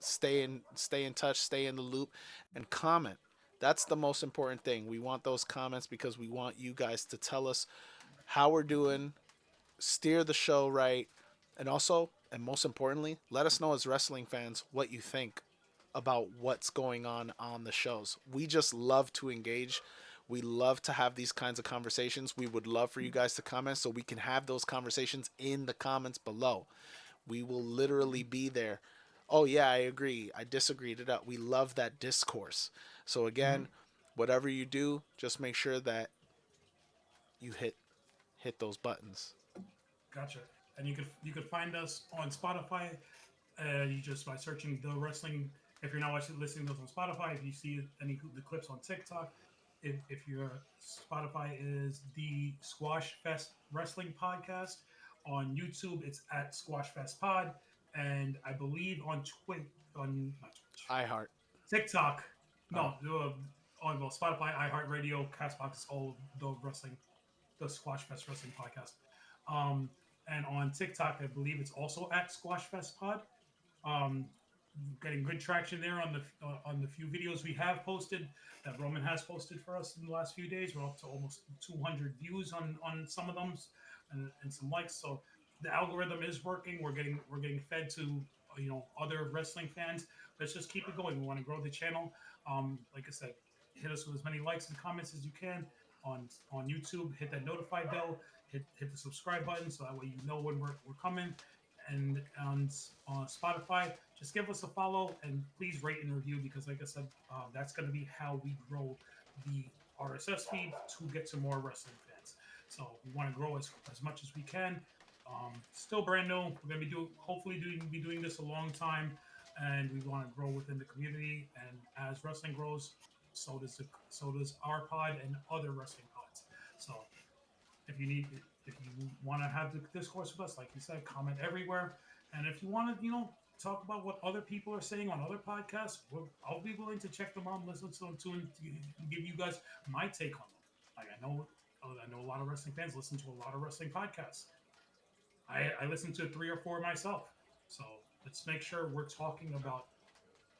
stay in touch, stay in the loop, and comment. That's the most important thing. We want those comments because we want you guys to tell us how we're doing, steer the show right, and also, and most importantly, let us know as wrestling fans what you think about what's going on the shows. We just love to engage. We love to have these kinds of conversations. We would love for you guys to comment so we can have those conversations in the comments below. We will literally be there. Oh yeah, I agree. I disagreed it up. We love that discourse. So Mm-hmm. again, whatever you do, just make sure that you hit those buttons. Gotcha. And you could find us on Spotify. You just by searching the wrestling. If you're not watching listening to us on Spotify, if you see any of the clips on TikTok, if your Spotify is the Squash Fest Wrestling Podcast, on YouTube it's at Squash Fest Pod, and I believe on Twitch, on not Twitch, I heart. TikTok. Oh, No, on well, Spotify, iHeartRadio, Castbox, all the wrestling, the Squash Fest Wrestling Podcast. Um, and on TikTok, I believe it's also at Squash Fest Pod. Um, Getting good traction there on the few videos we have posted, that Roman has posted for us in the last few days. We're up to almost 200 views on some of them, and some likes. So the algorithm is working. We're getting fed to other wrestling fans. Let's just keep it going. We want to grow the channel. Like I said, hit us with as many likes and comments as you can on YouTube. Hit that notify bell. Hit the subscribe button so that way you know when we're coming. And on Spotify, just give us a follow and please rate and review because, like I said, that's going to be how we grow the RSS feed to get to more wrestling fans. So we want to grow as much as we can. Still brand new. We're gonna be doing this a long time, and we want to grow within the community. And as wrestling grows, so does our pod and other wrestling pods. So if you want to have the discourse with us, like you said, comment everywhere. And if you want to, talk about what other people are saying on other podcasts, I'll be willing to check them out, listen to them too, and give you guys my take on them. Like I know a lot of wrestling fans listen to a lot of wrestling podcasts. I listen to 3 or 4 myself. So let's make sure we're talking about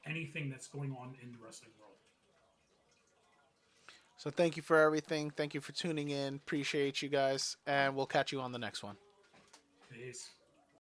anything that's going on in the wrestling world. So thank you for everything. Thank you for tuning in. Appreciate you guys, and we'll catch you on the next one. Peace.